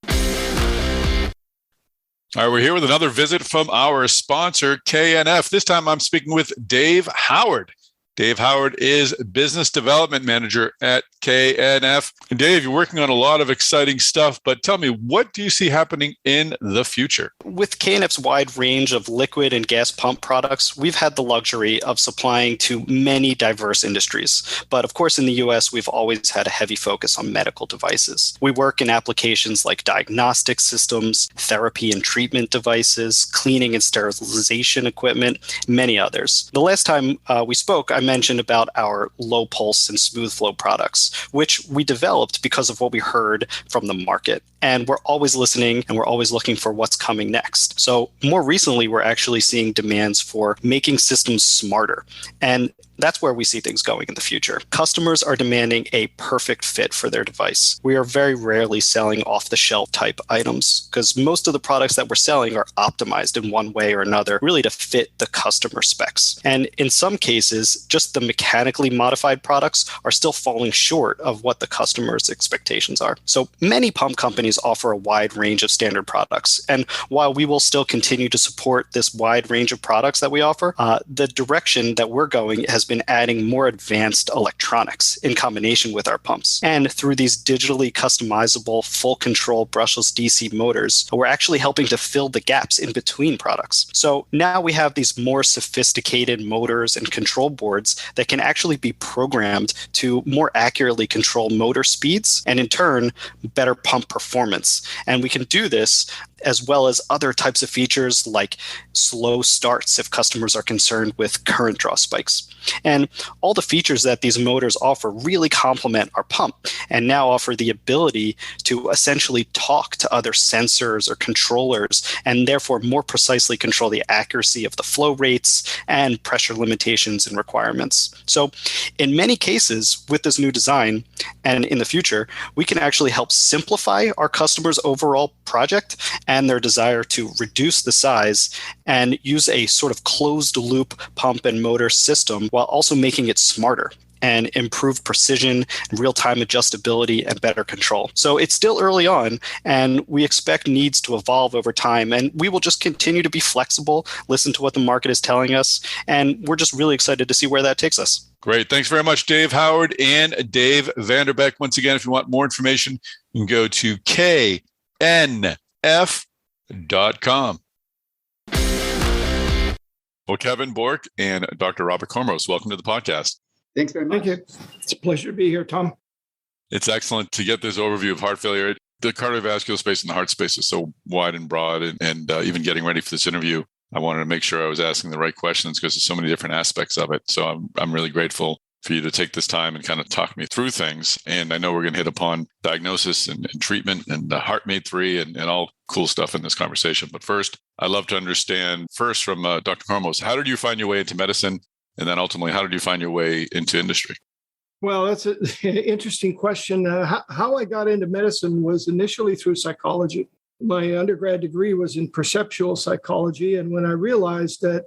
Speaker 1: All right, we're here with another visit from our sponsor, KNF. This time I'm speaking with Dave Howard. Dave Howard is Business Development Manager at KNF. And Dave, you're working on a lot of exciting stuff, but tell me, what do you see happening in the future?
Speaker 8: With KNF's wide range of liquid and gas pump products, we've had the luxury of supplying to many diverse industries. But of course, in the US, we've always had a heavy focus on medical devices. We work in applications like diagnostic systems, therapy and treatment devices, cleaning and sterilization equipment, many others. The last time we spoke, I mentioned about our low pulse and smooth flow products, which we developed because of what we heard from the market. And we're always listening and we're always looking for what's coming next. So more recently, we're actually seeing demands for making systems smarter. And that's where we see things going in the future. Customers are demanding a perfect fit for their device. We are very rarely selling off-the-shelf type items because most of the products that we're selling are optimized in one way or another, really to fit the customer specs. And in some cases, just the mechanically modified products are still falling short of what the customer's expectations are. So many pump companies offer a wide range of standard products. And while we will still continue to support this wide range of products that we offer, the direction that we're going has been adding more advanced electronics in combination with our pumps. And through these digitally customizable, full control brushless DC motors, we're actually helping to fill the gaps in between products. So now we have these more sophisticated motors and control boards that can actually be programmed to more accurately control motor speeds and in turn, better pump performance. And we can do this as well as other types of features like slow starts if customers are concerned with current draw spikes. And all the features that these motors offer really complement our pump and now offer the ability to essentially talk to other sensors or controllers and therefore more precisely control the accuracy of the flow rates and pressure limitations and requirements. So in many cases with this new design and in the future, we can actually help simplify our customers' overall project and their desire to reduce the size and use a sort of closed loop pump and motor system while also making it smarter and improve precision, real-time adjustability, and better control. So it's still early on, and we expect needs to evolve over time, and we will just continue to be flexible, listen to what the market is telling us, and we're just really excited to see where that takes us.
Speaker 1: Great. Thanks very much, Dave Howard and Dave Vanderbeck. Once again, if you want more information, you can go to knf.com. Well, Kevin Bourque and Dr. Robert Kormos, welcome to the podcast.
Speaker 9: Thanks very much.
Speaker 10: Thank you. It's a pleasure to be here, Tom.
Speaker 1: It's excellent to get this overview of heart failure. The cardiovascular space and the heart space is so wide and broad. And even getting ready for this interview, I wanted to make sure I was asking the right questions because there's so many different aspects of it. So I'm really grateful for you to take this time and kind of talk me through things. And I know we're going to hit upon diagnosis and treatment and the HeartMate 3 and all cool stuff in this conversation. But first, I'd love to understand first from Dr. Kormos, how did you find your way into medicine? And then ultimately, how did you find your way into industry?
Speaker 10: Well, that's an interesting question. How I got into medicine was initially through psychology. My undergrad degree was in perceptual psychology. And when I realized that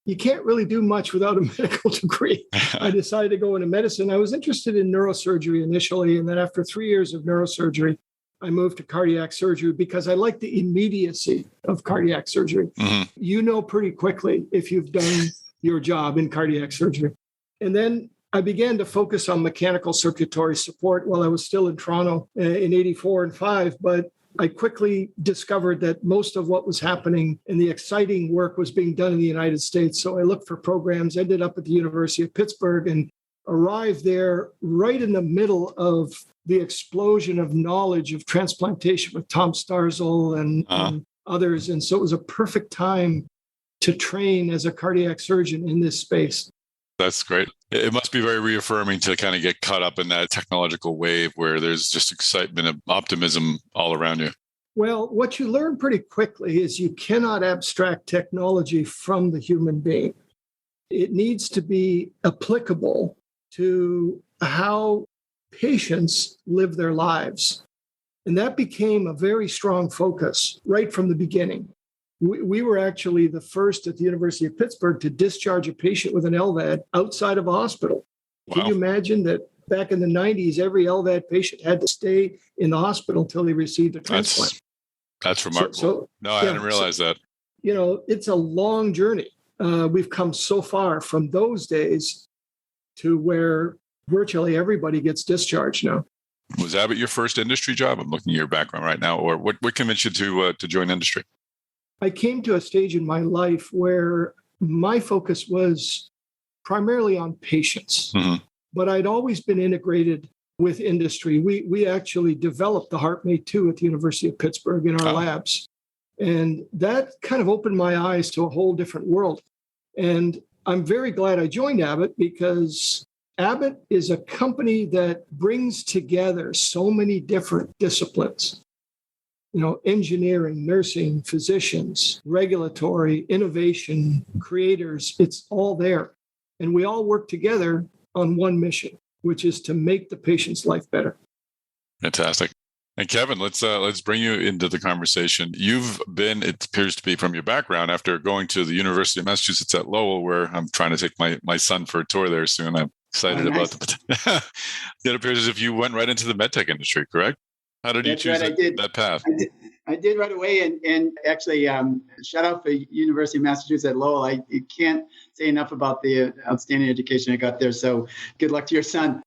Speaker 10: you can't really do much without a medical degree, I decided to go into medicine. I was interested in neurosurgery initially. And then after 3 years of neurosurgery, I moved to cardiac surgery because I like the immediacy of cardiac surgery. Mm-hmm. You know pretty quickly if you've done your job in cardiac surgery. And then I began to focus on mechanical circulatory support while I was still in Toronto in 84 and 5. But I quickly discovered that most of what was happening and the exciting work was being done in the United States. So I looked for programs, ended up at the University of Pittsburgh and arrived there right in the middle of the explosion of knowledge of transplantation with Tom Starzl and others. And so it was a perfect time to train as a cardiac surgeon in this space.
Speaker 1: That's great. It must be very reaffirming to kind of get caught up in that technological wave where there's just excitement and optimism all around you.
Speaker 10: Well, what you learn pretty quickly is you cannot abstract technology from the human being. It needs to be applicable to how patients live their lives. And that became a very strong focus right from the beginning. We were actually the first at the University of Pittsburgh to discharge a patient with an LVAD outside of a hospital. Wow. Can you imagine that back in the 90s, every LVAD patient had to stay in the hospital until they received a transplant?
Speaker 1: That's remarkable. I didn't realize that.
Speaker 10: You know, it's a long journey. We've come so far from those days to where virtually everybody gets discharged now.
Speaker 1: Was Abbott your first industry job? I'm looking at your background right now. Or what convinced you to join industry?
Speaker 10: I came to a stage in my life where my focus was primarily on patients, but I'd always been integrated with industry. We actually developed the HeartMate 2 at the University of Pittsburgh in our labs. And that kind of opened my eyes to a whole different world. And I'm very glad I joined Abbott because Abbott is a company that brings together so many different disciplines. You know, engineering, nursing, physicians, regulatory, innovation, creators, it's all there. And we all work together on one mission, which is to make the patient's life better.
Speaker 1: Fantastic. And Kevin, let's bring you into the conversation. You've been, it appears to be from your background, after going to the University of Massachusetts at Lowell, where I'm trying to take my son for a tour there soon. I'm excited about the It appears as if you went right into the medtech industry, correct? How did you choose that path?
Speaker 9: I did right away. And actually, shout out for University of Massachusetts at Lowell. I can't say enough about the outstanding education I got there. So good luck to your son.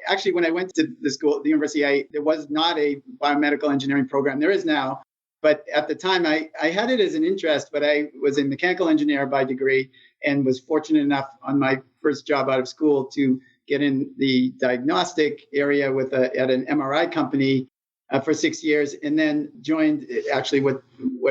Speaker 9: Actually, when I went to the school, the university, there was not a biomedical engineering program. There is now. But at the time, I had it as an interest, but I was a mechanical engineer by degree and was fortunate enough on my first job out of school to get in the diagnostic area at an MRI company for 6 years, and then joined actually what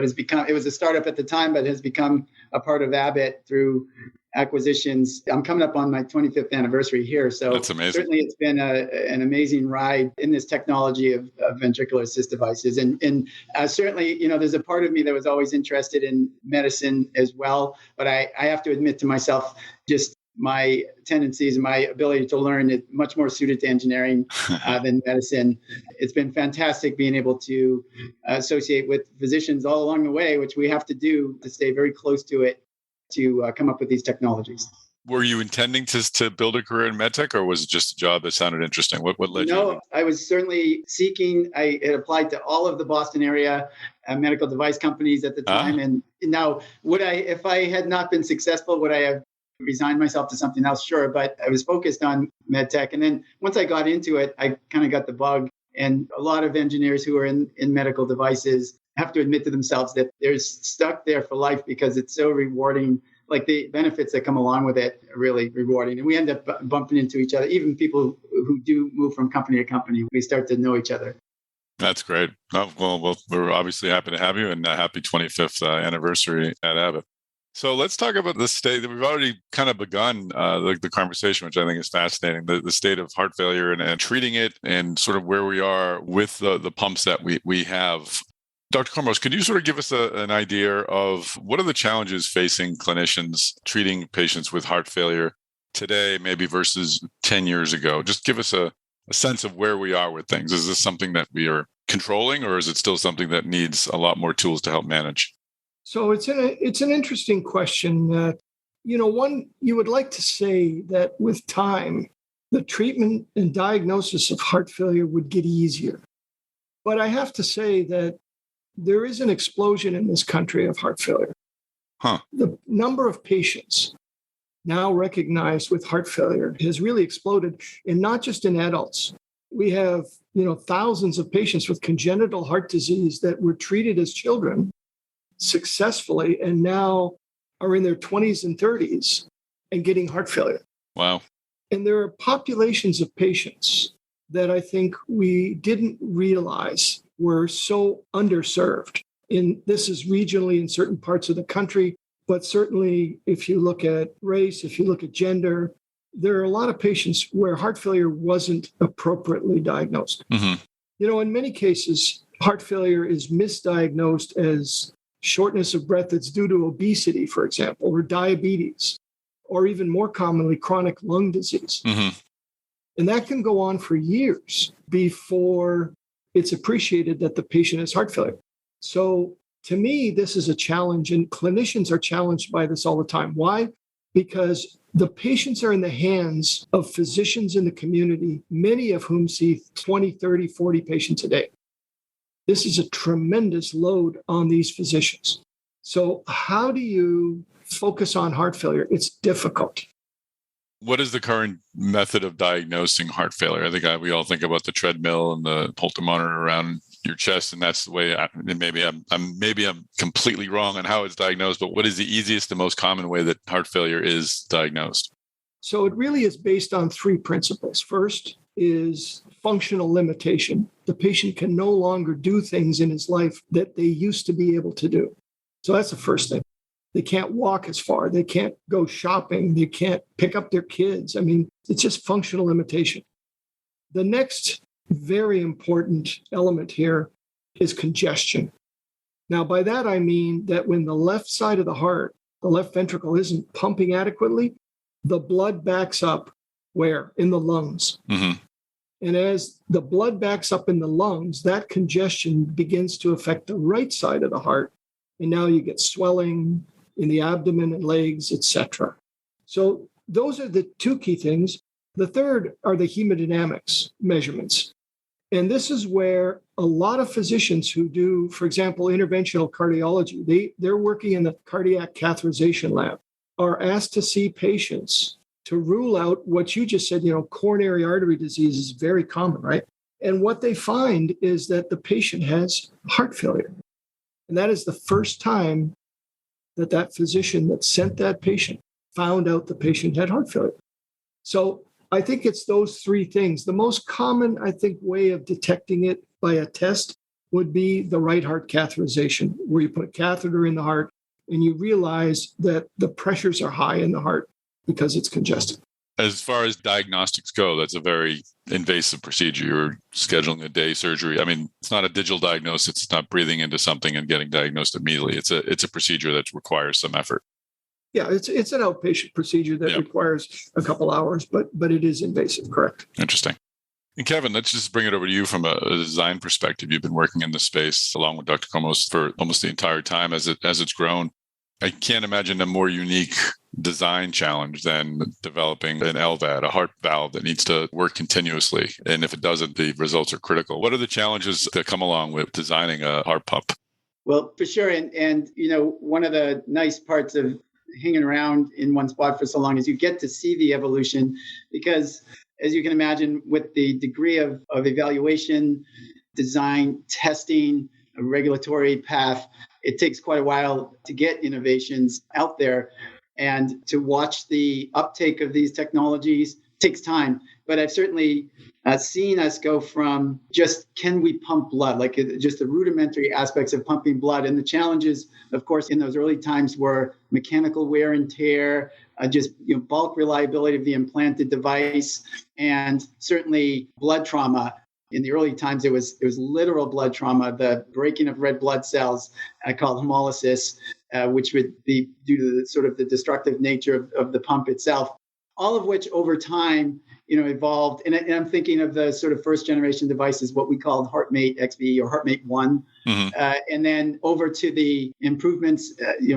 Speaker 9: has become, it was a startup at the time, but has become a part of Abbott through acquisitions. I'm coming up on my 25th anniversary here. So that's amazing. Certainly it's been an amazing ride in this technology of ventricular assist devices. And certainly, you know, there's a part of me that was always interested in medicine as well. But I have to admit to myself, just my tendencies and my ability to learn is much more suited to engineering than medicine. It's been fantastic being able to associate with physicians all along the way, which we have to do to stay very close to it to come up with these technologies.
Speaker 1: Were you intending to build a career in medtech, or was it just a job that sounded interesting? What led you?
Speaker 9: No, I was certainly seeking. I had applied to all of the Boston area medical device companies at the time. And now, if I had not been successful, would I have resigned myself to something else? Sure. But I was focused on medtech. And then once I got into it, I kind of got the bug. And a lot of engineers who are in medical devices have to admit to themselves that they're stuck there for life because it's so rewarding like the benefits that come along with it are really rewarding. And we end up bumping into each other. Even people who do move from company to company, we start to know each other.
Speaker 1: That's great. Oh, well, we're obviously happy to have you, and happy 25th anniversary at Abbott. So let's talk about the state that we've already kind of begun the conversation, which I think is fascinating, the state of heart failure and treating it, and sort of where we are with the pumps that we have. Dr. Kormos, could you sort of give us an idea of what are the challenges facing clinicians treating patients with heart failure today, maybe versus 10 years ago? Just give us a sense of where we are with things. Is this something that we are controlling, or is it still something that needs a lot more tools to help manage?
Speaker 10: So it's an interesting question. One, you would like to say that with time, the treatment and diagnosis of heart failure would get easier. But I have to say that there is an explosion in this country of heart failure. The number of patients now recognized with heart failure has really exploded, and not just in adults. We have, thousands of patients with congenital heart disease that were treated as children successfully and now are in their 20s and 30s and getting heart failure.
Speaker 1: Wow.
Speaker 10: And there are populations of patients that I think we didn't realize were so underserved. And this is regionally in certain parts of the country, but certainly if you look at race, if you look at gender, there are a lot of patients where heart failure wasn't appropriately diagnosed.
Speaker 1: Mm-hmm.
Speaker 10: In many cases, heart failure is misdiagnosed as shortness of breath that's due to obesity, for example, or diabetes, or even more commonly, chronic lung disease.
Speaker 1: Mm-hmm.
Speaker 10: And that can go on for years before it's appreciated that the patient has heart failure. So to me, this is a challenge, and clinicians are challenged by this all the time. Why? Because the patients are in the hands of physicians in the community, many of whom see 20, 30, 40 patients a day. This is a tremendous load on these physicians. So how do you focus on heart failure? It's difficult.
Speaker 1: What is the current method of diagnosing heart failure? I think we all think about the treadmill and the Holter monitor around your chest, and that's the way. Maybe I'm completely wrong on how it's diagnosed, but what is the easiest, the most common way that heart failure is diagnosed?
Speaker 10: So it really is based on three principles. First is functional limitation. The patient can no longer do things in his life that they used to be able to do. So that's the first thing. They can't walk as far. They can't go shopping. They can't pick up their kids. I mean, it's just functional limitation. The next very important element here is congestion. Now, by that, I mean that when the left side of the heart, the left ventricle isn't pumping adequately, the blood backs up where? In the lungs.
Speaker 1: Mm-hmm.
Speaker 10: And as the blood backs up in the lungs, that congestion begins to affect the right side of the heart. And now you get swelling in the abdomen and legs, etc. So those are the two key things. The third are the hemodynamics measurements. And this is where a lot of physicians who do, for example, interventional cardiology, they're working in the cardiac catheterization lab, are asked to see patients to rule out what you just said, coronary artery disease is very common, right? And what they find is that the patient has heart failure. And that is the first time that physician that sent that patient found out the patient had heart failure. So I think it's those three things. The most common, I think, way of detecting it by a test would be the right heart catheterization, where you put a catheter in the heart and you realize that the pressures are high in the heart because it's congested.
Speaker 1: As far as diagnostics go, that's a very invasive procedure. You're scheduling a day surgery. I mean, it's not a digital diagnosis. It's not breathing into something and getting diagnosed immediately. It's a procedure that requires some effort.
Speaker 10: Yeah, it's an outpatient procedure that requires a couple hours, but it is invasive, correct?
Speaker 1: Interesting. And Kevin, let's just bring it over to you from a design perspective. You've been working in this space along with Dr. Kormos for almost the entire time as it's grown. I can't imagine a more unique design challenge than developing an LVAD, a heart valve that needs to work continuously. And if it doesn't, the results are critical. What are the challenges that come along with designing a heart pump?
Speaker 9: Well, for sure. And one of the nice parts of hanging around in one spot for so long is you get to see the evolution, because as you can imagine, with the degree of evaluation, design, testing, a regulatory path, it takes quite a while to get innovations out there. And to watch the uptake of these technologies takes time. But I've certainly seen us go from just, can we pump blood, like just the rudimentary aspects of pumping blood. And the challenges, of course, in those early times were mechanical wear and tear, just bulk reliability of the implanted device, and certainly blood trauma. In the early times, it was literal blood trauma, the breaking of red blood cells, called hemolysis, which would be due to the destructive nature of the pump itself. All of which over time, evolved. And I'm thinking of the sort of first generation devices, what we called HeartMate XV or HeartMate 1. And then over to the improvements,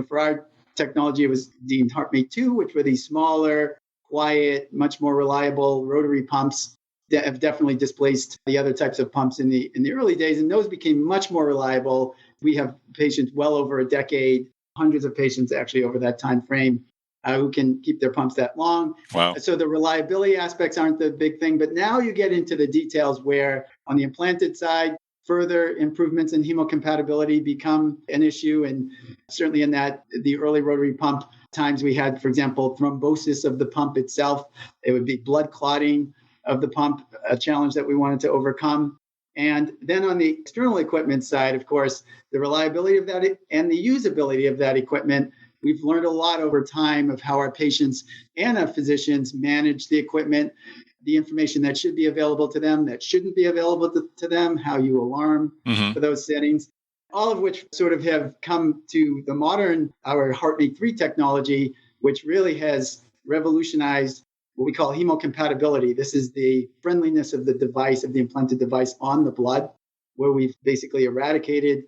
Speaker 9: for our technology, it was deemed HeartMate 2, which were these smaller, quiet, much more reliable rotary pumps that have definitely displaced the other types of pumps in the early days. And those became much more reliable. We have patients well over a decade, hundreds of patients actually over that time frame, who can keep their pumps that long.
Speaker 1: Wow.
Speaker 9: So the reliability aspects aren't the big thing, but now you get into the details where on the implanted side, further improvements in hemocompatibility become an issue. And certainly in the early rotary pump times, we had, for example, thrombosis of the pump itself. It would be blood clotting of the pump, a challenge that we wanted to overcome. And then on the external equipment side, of course, the reliability of that and the usability of that equipment. We've learned a lot over time of how our patients and our physicians manage the equipment, the information that should be available to them, that shouldn't be available to them, how you alarm for those settings, all of which sort of have come to the modern, our HeartMate 3 technology, which really has revolutionized what we call hemocompatibility. This is the friendliness of the device, of the implanted device on the blood, where we've basically eradicated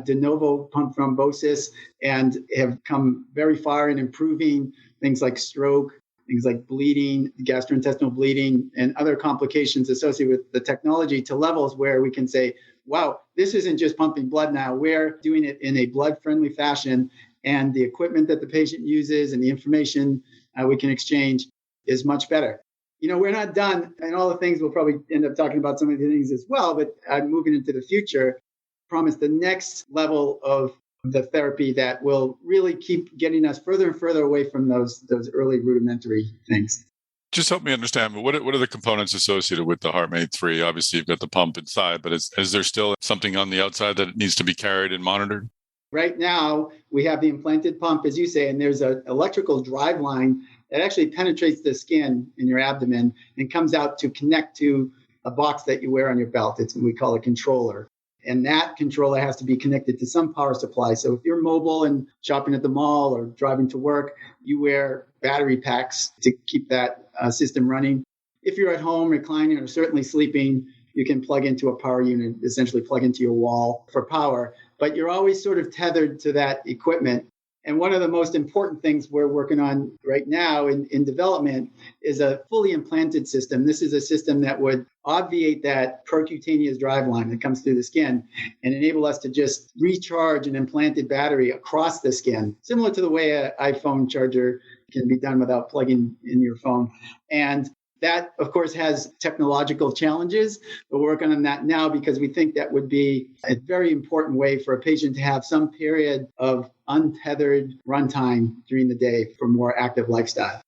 Speaker 9: de novo pump thrombosis and have come very far in improving things like stroke, things like bleeding, gastrointestinal bleeding, and other complications associated with the technology to levels where we can say, wow, this isn't just pumping blood now. We're doing it in a blood-friendly fashion, and the equipment that the patient uses and the information we can exchange is much better. We're not done, and all the things we'll probably end up talking about some of the things as well, but moving into the future, promise the next level of the therapy that will really keep getting us further and further away from those early rudimentary things.
Speaker 1: Just help me understand, what are the components associated with the HeartMate 3? Obviously, you've got the pump inside, but is there still something on the outside that needs to be carried and monitored?
Speaker 9: Right now, we have the implanted pump, as you say, and there's an electrical drive line that actually penetrates the skin in your abdomen and comes out to connect to a box that you wear on your belt. It's what we call a controller. And that controller has to be connected to some power supply. So if you're mobile and shopping at the mall or driving to work, you wear battery packs to keep that system running. If you're at home reclining or certainly sleeping, you can plug into a power unit, essentially plug into your wall for power. But you're always sort of tethered to that equipment. And one of the most important things we're working on right now in development is a fully implanted system. This is a system that would obviate that percutaneous drive line that comes through the skin and enable us to just recharge an implanted battery across the skin, similar to the way an iPhone charger can be done without plugging in your phone. And that, of course, has technological challenges, but we're working on that now because we think that would be a very important way for a patient to have some period of untethered runtime during the day for more active lifestyle.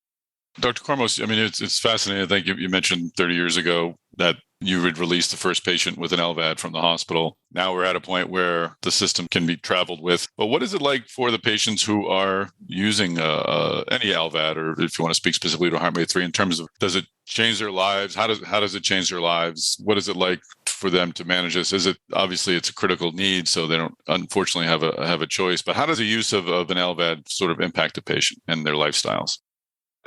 Speaker 1: Dr. Kormos, it's fascinating. I think you mentioned 30 years ago that you would release the first patient with an LVAD from the hospital. Now we're at a point where the system can be traveled with. But what is it like for the patients who are using any LVAD, or if you want to speak specifically to HeartMate 3, in terms of, does it change their lives? How does it change their lives? What is it like for them to manage this? Is it, obviously it's a critical need, so they don't unfortunately have a choice, but how does the use of an LVAD sort of impact the patient and their lifestyles?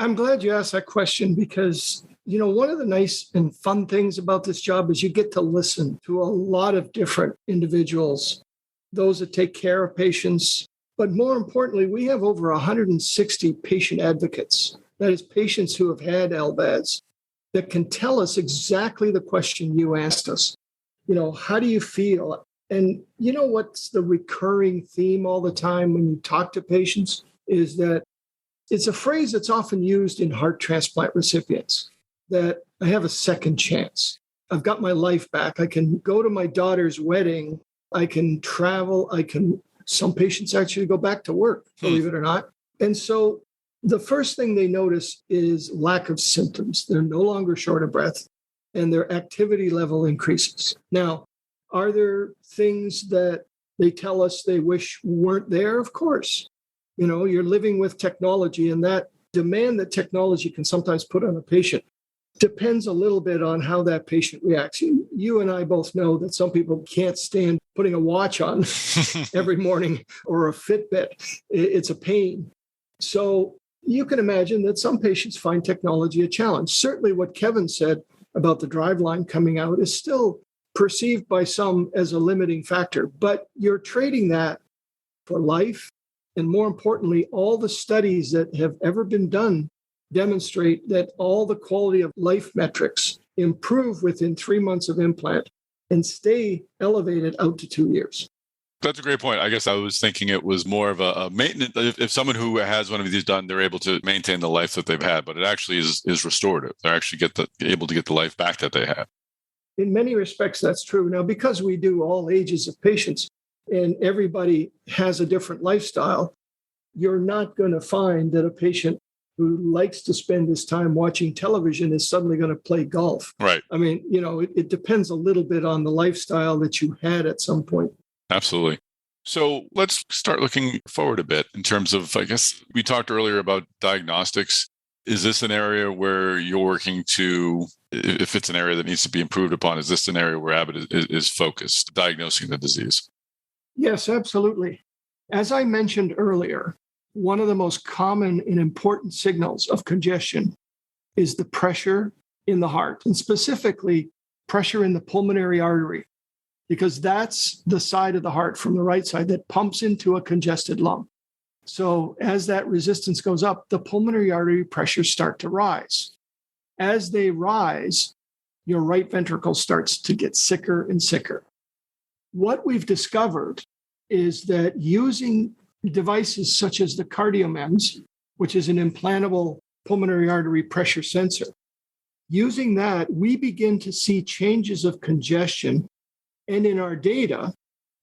Speaker 10: I'm glad you asked that question because, one of the nice and fun things about this job is you get to listen to a lot of different individuals, those that take care of patients. But more importantly, we have over 160 patient advocates, that is, patients who have had LVADs, that can tell us exactly the question you asked us. How do you feel? And what's the recurring theme all the time when you talk to patients is that it's a phrase that's often used in heart transplant recipients, that I have a second chance. I've got my life back. I can go to my daughter's wedding. I can travel. Some patients actually go back to work, believe it or not. And so The first thing they notice is lack of symptoms. They're no longer short of breath, and their activity level increases. Now, are there things that they tell us they wish weren't there? Of course. You're living with technology, and that demand that technology can sometimes put on a patient depends a little bit on how that patient reacts. You and I both know that some people can't stand putting a watch on every morning or a Fitbit. It's a pain. So you can imagine that some patients find technology a challenge. Certainly what Kevin said about the driveline coming out is still perceived by some as a limiting factor, but you're trading that for life. And more importantly, all the studies that have ever been done demonstrate that all the quality of life metrics improve within 3 months of implant and stay elevated out to 2 years.
Speaker 1: That's a great point. I guess I was thinking it was more of a maintenance. If someone who has one of these done, they're able to maintain the life that they've had, but it actually is restorative. They're actually able to get the life back that they had.
Speaker 10: In many respects, that's true. Now, because we do all ages of patients and everybody has a different lifestyle, you're not going to find that a patient who likes to spend his time watching television is suddenly going to play golf.
Speaker 1: Right.
Speaker 10: I mean, it depends a little bit on the lifestyle that you had at some point.
Speaker 1: Absolutely. So let's start looking forward a bit in terms of, I guess we talked earlier about diagnostics. Is this an area where you're working to, if it's an area that needs to be improved upon, is this an area where Abbott is focused, diagnosing the disease?
Speaker 10: Yes, absolutely. As I mentioned earlier, one of the most common and important signals of congestion is the pressure in the heart, and specifically pressure in the pulmonary artery, because that's the side of the heart from the right side that pumps into a congested lung. So as that resistance goes up, the pulmonary artery pressures start to rise. As they rise, your right ventricle starts to get sicker and sicker. What we've discovered is that using devices such as the CardioMEMS, which is an implantable pulmonary artery pressure sensor, using that, we begin to see changes of congestion. And in our data,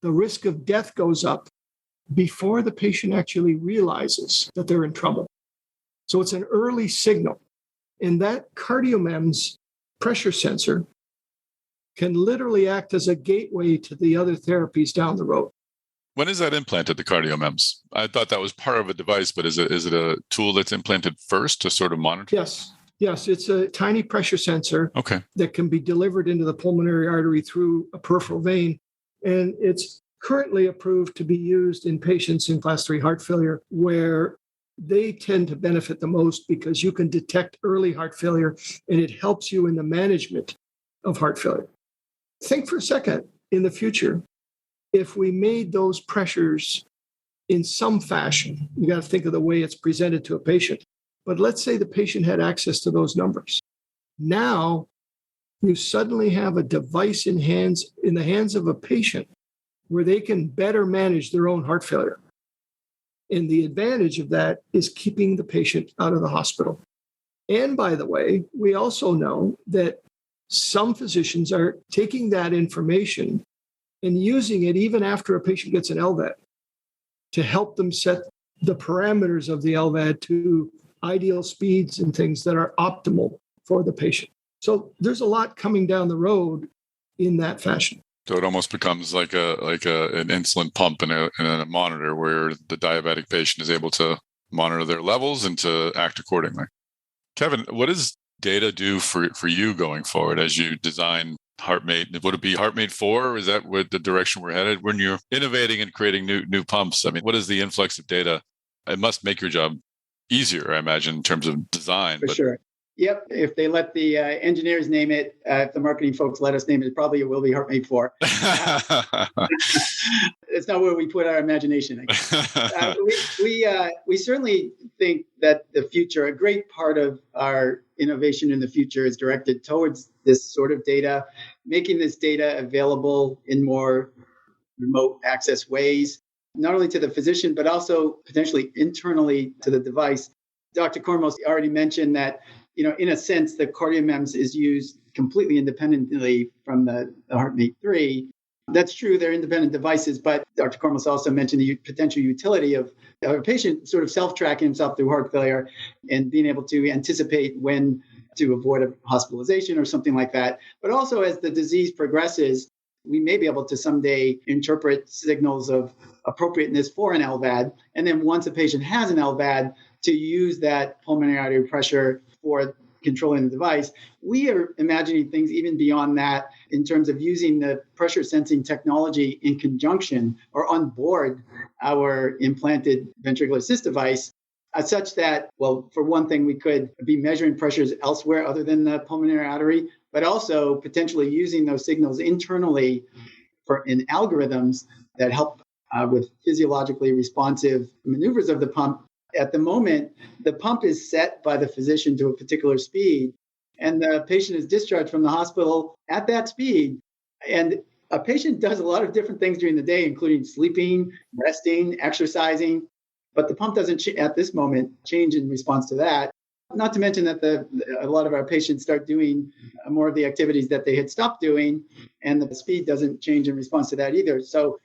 Speaker 10: the risk of death goes up before the patient actually realizes that they're in trouble. So it's an early signal. And that CardioMEMS pressure sensor can literally act as a gateway to the other therapies down the road.
Speaker 1: When is that implanted, the CardioMEMS? I thought that was part of a device, but is it a tool that's implanted first to sort of monitor?
Speaker 10: Yes, it's a tiny pressure sensor that can be delivered into the pulmonary artery through a peripheral vein. And it's currently approved to be used in patients in class 3 heart failure, where they tend to benefit the most because you can detect early heart failure and it helps you in the management of heart failure. Think for a second, in the future, if we made those pressures in some fashion, you got to think of the way it's presented to a patient. But let's say the patient had access to those numbers. Now, you suddenly have a device in the hands of a patient where they can better manage their own heart failure. And the advantage of that is keeping the patient out of the hospital. And by the way, we also know that some physicians are taking that information and using it even after a patient gets an LVAD to help them set the parameters of the LVAD to ideal speeds and things that are optimal for the patient. So there's a lot coming down the road in that fashion.
Speaker 1: So it almost becomes like an insulin pump and a monitor where the diabetic patient is able to monitor their levels and to act accordingly. Kevin, what does data do for you going forward as you design HeartMate? Would it be HeartMate 4? Or is that what the direction we're headed when you're innovating and creating new pumps? I mean, what is the influx of data? It must make your job easier, I imagine, in terms of design.
Speaker 9: For sure. Yep. If they let the engineers name it, if the marketing folks let us name it, probably it will be HeartMate 4. It's not where we put our imagination. We certainly think that the future, a great part of our innovation in the future is directed towards this sort of data, making this data available in more remote access ways, not only to the physician, but also potentially internally to the device. Dr. Kormos already mentioned that, in a sense, the CardioMEMS is used completely independently from the HeartMate 3. That's true. They're independent devices, but Dr. Kormos also mentioned the potential utility of a patient sort of self-tracking himself through heart failure and being able to anticipate when to avoid a hospitalization or something like that. But also as the disease progresses, we may be able to someday interpret signals of appropriateness for an LVAD. And then once a patient has an LVAD, to use that pulmonary artery pressure for controlling the device. We are imagining things even beyond that in terms of using the pressure sensing technology in conjunction or on board our implanted ventricular assist device, such that, well, for one thing, we could be measuring pressures elsewhere other than the pulmonary artery, but also potentially using those signals internally in algorithms that help with physiologically responsive maneuvers of the pump. At the moment, the pump is set by the physician to a particular speed, and the patient is discharged from the hospital at that speed. And a patient does a lot of different things during the day, including sleeping, resting, exercising, but the pump doesn't, at this moment, change in response to that. Not to mention that a lot of our patients start doing more of the activities that they had stopped doing, and the speed doesn't change in response to that either. So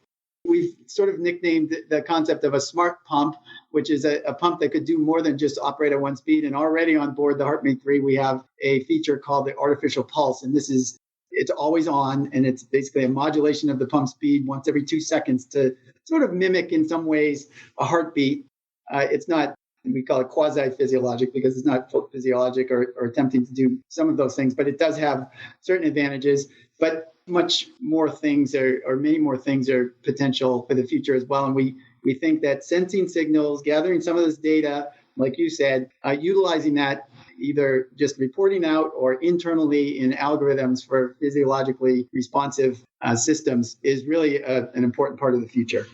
Speaker 9: we've sort of nicknamed the concept of a smart pump, which is a pump that could do more than just operate at one speed. And already on board the HeartMate 3, we have a feature called the artificial pulse. And it's always on, and it's basically a modulation of the pump speed once every 2 seconds to sort of mimic in some ways a heartbeat. It's not, we call it quasi-physiologic because it's not physiologic or attempting to do some of those things, but it does have certain advantages. But much more things or many more things are potential for the future as well. And we think that sensing signals, gathering some of this data, like you said, utilizing that either just reporting out or internally in algorithms for physiologically responsive systems is really an important part of the future.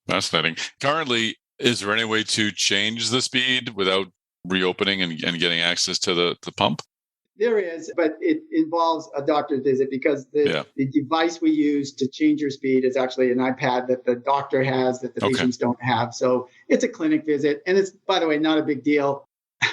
Speaker 1: Fascinating. Currently, is there any way to change the speed without reopening and getting access to the pump?
Speaker 9: There is, but it involves a doctor's visit because the device we use to change your speed is actually an iPad that the doctor has that the patients don't have. So it's a clinic visit. And it's, by the way, not a big deal.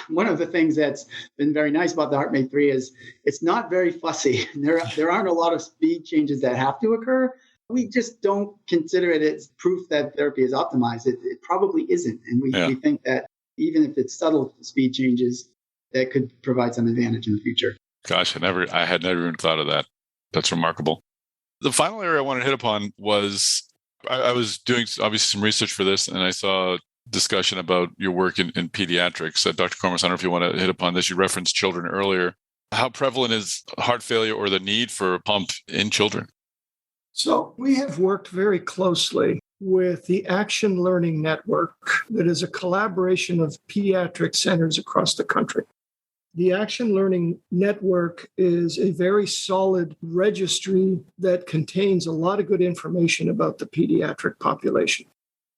Speaker 9: One of the things that's been very nice about the HeartMate 3 is it's not very fussy. There aren't a lot of speed changes that have to occur. We just don't consider it as proof that therapy is optimized. It probably isn't. And we think that even if it's subtle speed changes, that could provide some advantage in the future.
Speaker 1: Gosh, I had never even thought of that. That's remarkable. The final area I wanted to hit upon was I was doing obviously some research for this, and I saw discussion about your work in pediatrics. Dr. Kormos, I don't know if you want to hit upon this. You referenced children earlier. How prevalent is heart failure or the need for a pump in children?
Speaker 10: So we have worked very closely with the Action Learning Network that is a collaboration of pediatric centers across the country. The Action Learning Network is a very solid registry that contains a lot of good information about the pediatric population.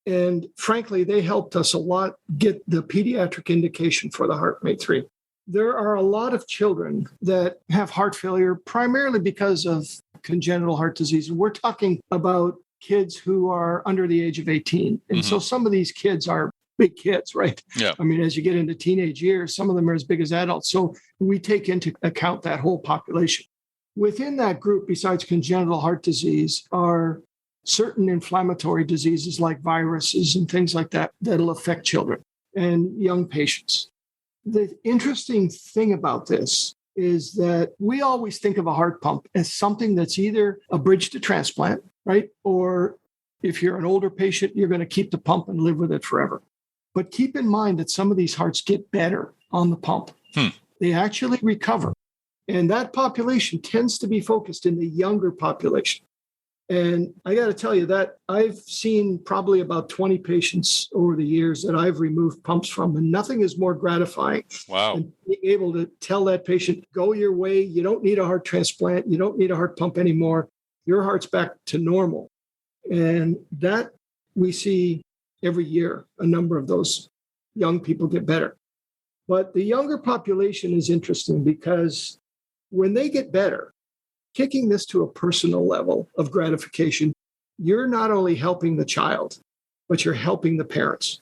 Speaker 10: And frankly, they helped us a lot get the pediatric indication for the HeartMate 3. There are a lot of children that have heart failure primarily because of congenital heart disease. We're talking about kids who are under the age of 18. And so some of these kids are big kids, right?
Speaker 1: Yeah.
Speaker 10: I mean, as you get into teenage years, some of them are as big as adults. So we take into account that whole population. Within that group, besides congenital heart disease, are certain inflammatory diseases like viruses and things like that that'll affect children and young patients. The interesting thing about this is that we always think of a heart pump as something that's either a bridge to transplant, right? Or if you're an older patient, you're going to keep the pump and live with it forever. But keep in mind that some of these hearts get better on the pump. They actually recover. And that population tends to be focused in the younger population. And I got to tell you that I've seen probably about 20 patients over the years that I've removed pumps from, and nothing is more gratifying than being able to tell that patient, go your way. You don't need a heart transplant. You don't need a heart pump anymore. Your heart's back to normal. And that we see every year, a number of those young people get better. But the younger population is interesting because when they get better, kicking this to a personal level of gratification, you're not only helping the child, but you're helping the parents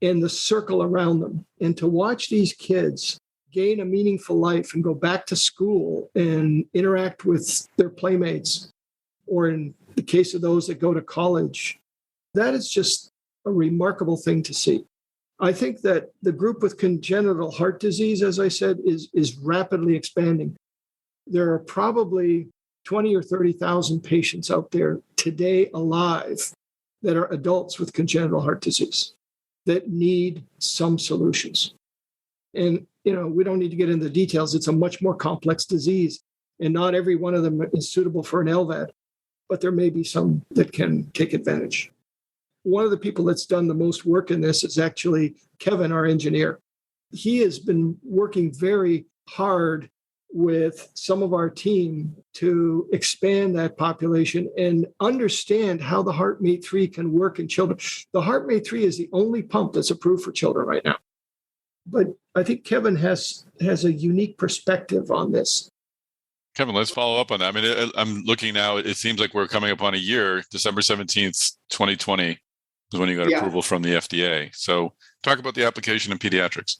Speaker 10: and the circle around them. And to watch these kids gain a meaningful life and go back to school and interact with their playmates or in the case of those that go to college. That is just a remarkable thing to see. I think that the group with congenital heart disease, as I said, is rapidly expanding. There are probably 20 or 30,000 patients out there today alive that are adults with congenital heart disease that need some solutions. And, we don't need to get into the details. It's a much more complex disease, and not every one of them is suitable for an LVAD, but there may be some that can take advantage. One of the people that's done the most work in this is actually Kevin, our engineer. He has been working very hard with some of our team to expand that population and understand how the HeartMate 3 can work in children. The HeartMate 3 is the only pump that's approved for children right now. But I think Kevin has a unique perspective on this.
Speaker 1: Kevin, let's follow up on that. I mean, I'm looking now, it seems like we're coming up on a year, December 17th, 2020 is when you got approval from the FDA. So talk about the application in pediatrics.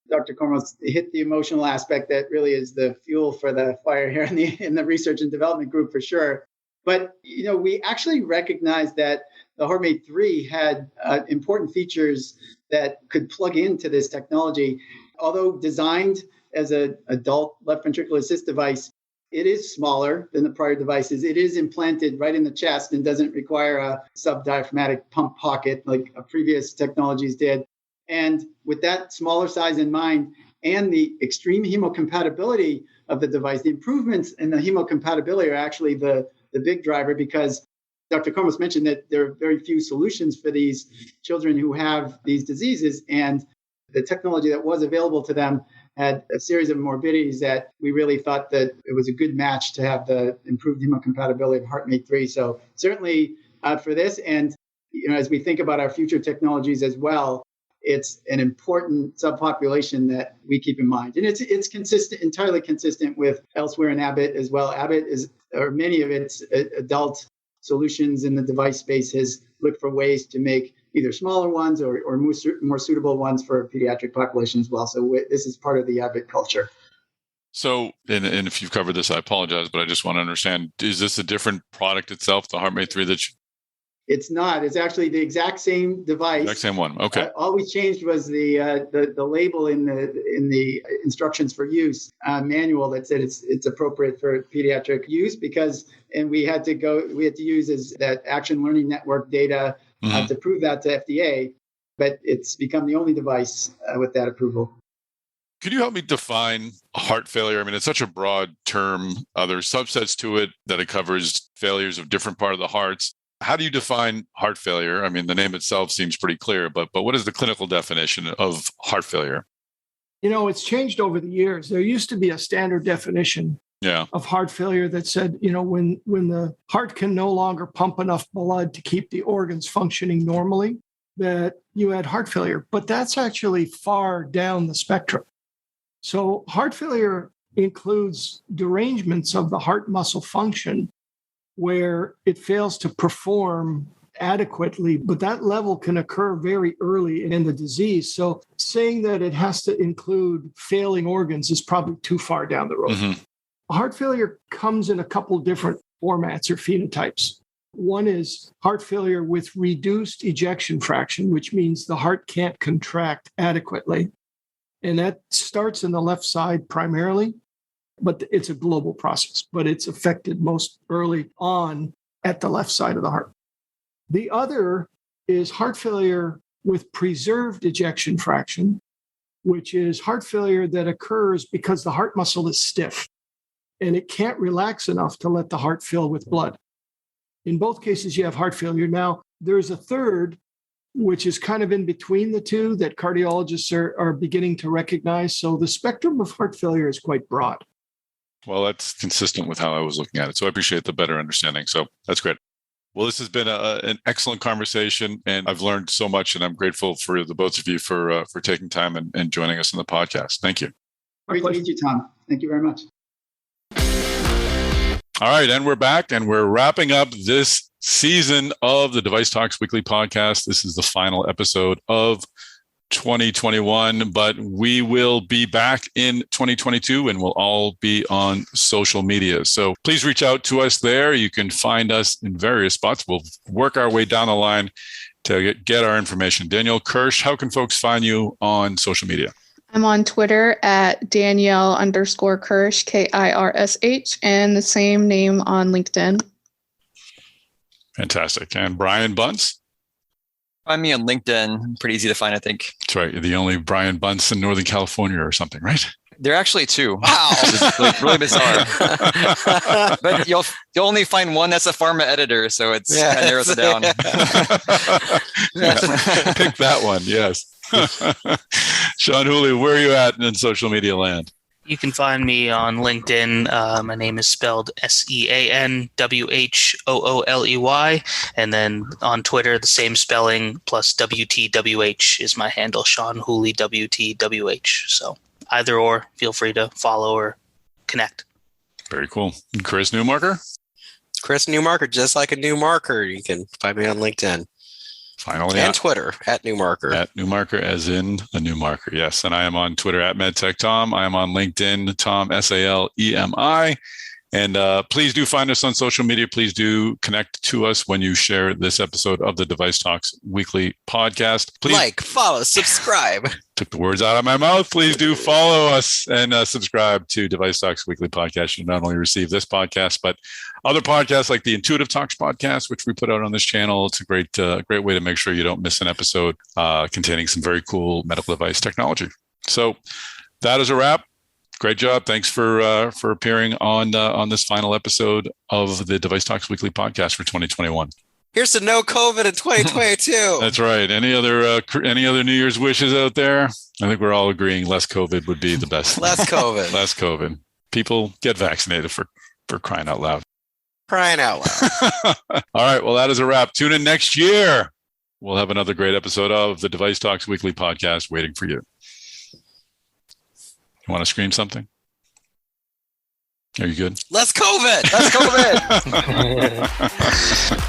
Speaker 9: Dr. Kormos hit the emotional aspect that really is the fuel for the fire here in the research and development group for sure. But, we actually recognized that the HeartMate 3 had important features that could plug into this technology. Although designed as an adult left ventricular assist device, it is smaller than the prior devices. It is implanted right in the chest and doesn't require a subdiaphragmatic pump pocket like previous technologies did. And with that smaller size in mind and the extreme hemocompatibility of the device, the improvements in the hemocompatibility are actually the big driver, because Dr. Kormos mentioned that there are very few solutions for these children who have these diseases. And the technology that was available to them had a series of morbidities that we really thought that it was a good match to have the improved hemocompatibility of HeartMate 3. So certainly for this, and as we think about our future technologies as well, it's an important subpopulation that we keep in mind. And it's consistent, entirely consistent with elsewhere in Abbott as well. Abbott or many of its adult solutions in the device space has looked for ways to make either smaller ones or more suitable ones for pediatric population as well. So this is part of the Abbott culture.
Speaker 1: So, and if you've covered this, I apologize, but I just want to understand, is this a different product itself, the HeartMate 3 that
Speaker 9: It's not. It's actually the exact same device.
Speaker 1: Exact same one. Okay.
Speaker 9: All we changed was the label in the instructions for use manual that said it's appropriate for pediatric use and we had to use that Action Learning Network data to prove that to FDA, but it's become the only device with that approval.
Speaker 1: Could you help me define heart failure? I mean, it's such a broad term. There's subsets to it that it covers failures of different part of the hearts. How do you define heart failure? I mean, the name itself seems pretty clear, but what is the clinical definition of heart failure?
Speaker 10: It's changed over the years. There used to be a standard definition of heart failure that said, when the heart can no longer pump enough blood to keep the organs functioning normally, that you had heart failure. But that's actually far down the spectrum. So heart failure includes derangements of the heart muscle function where it fails to perform adequately, but that level can occur very early in the disease. So saying that it has to include failing organs is probably too far down the road. Mm-hmm. Heart failure comes in a couple different formats or phenotypes. One is heart failure with reduced ejection fraction, which means the heart can't contract adequately. And that starts in the left side primarily, but it's a global process, but it's affected most early on at the left side of the heart. The other is heart failure with preserved ejection fraction, which is heart failure that occurs because the heart muscle is stiff and it can't relax enough to let the heart fill with blood. In both cases, you have heart failure. Now, there's a third, which is kind of in between the two that cardiologists are beginning to recognize. So the spectrum of heart failure is quite broad.
Speaker 1: Well, that's consistent with how I was looking at it. So I appreciate the better understanding. So that's great. Well, this has been an excellent conversation, and I've learned so much, and I'm grateful for the both of you for taking time and joining us on the podcast. Thank you.
Speaker 9: Great to meet you, Tom. Thank you very much.
Speaker 1: All right, and we're back, and we're wrapping up this season of the Device Talks Weekly podcast. This is the final episode of 2021, but we will be back in 2022 and we'll all be on social media. So please reach out to us there. You can find us in various spots. We'll work our way down the line to get our information. Danielle Kirsch, how can folks find you on social media?
Speaker 3: I'm on Twitter at Danielle_Kirsch, KIRSH, and the same name on LinkedIn.
Speaker 1: Fantastic. And Brian Bunce?
Speaker 5: Find me on LinkedIn. Pretty easy to find, I think.
Speaker 1: That's right. You're the only Brian Bunce in Northern California or something, right?
Speaker 5: There are actually two.
Speaker 2: Wow.
Speaker 5: It's really bizarre. But you'll only find one that's a pharma editor, so it kind of narrows it down.
Speaker 1: Pick that one, yes. Sean Hooley, where are you at in social media land?
Speaker 4: You can find me on LinkedIn. My name is spelled SeanWhooley. And then on Twitter, the same spelling plus WTWH is my handle, Sean Hooley WTWH. So either or, feel free to follow or connect.
Speaker 1: Very cool. And Chris Newmarker?
Speaker 2: Chris Newmarker, just like a new marker. You can find me on LinkedIn.
Speaker 1: Finally.
Speaker 2: And Twitter, at Newmarker.
Speaker 1: At Newmarker, as in a new marker, yes. And I am on Twitter at MedTechTom. I am on LinkedIn, Tom, SALEMI. And please do find us on social media. Please do connect to us when you share this episode of the Device Talks Weekly Podcast. Please
Speaker 2: like, follow, subscribe.
Speaker 1: Took the words out of my mouth. Please do follow us and subscribe to Device Talks Weekly Podcast. You not only receive this podcast, but other podcasts like the Intuitive Talks podcast, which we put out on this channel. It's a great way to make sure you don't miss an episode containing some very cool medical device technology. So that is a wrap. Great job. Thanks for appearing on this final episode of the Device Talks Weekly Podcast for 2021.
Speaker 2: Here's to no COVID in 2022.
Speaker 1: That's right. Any other New Year's wishes out there? I think we're all agreeing less COVID would be the best.
Speaker 2: Less COVID.
Speaker 1: Less COVID. People get vaccinated for crying out loud.
Speaker 2: Crying out loud.
Speaker 1: All right. Well, that is a wrap. Tune in next year. We'll have another great episode of the Device Talks Weekly Podcast waiting for you. You want to scream something? Are you good?
Speaker 2: Less COVID.
Speaker 5: Less COVID.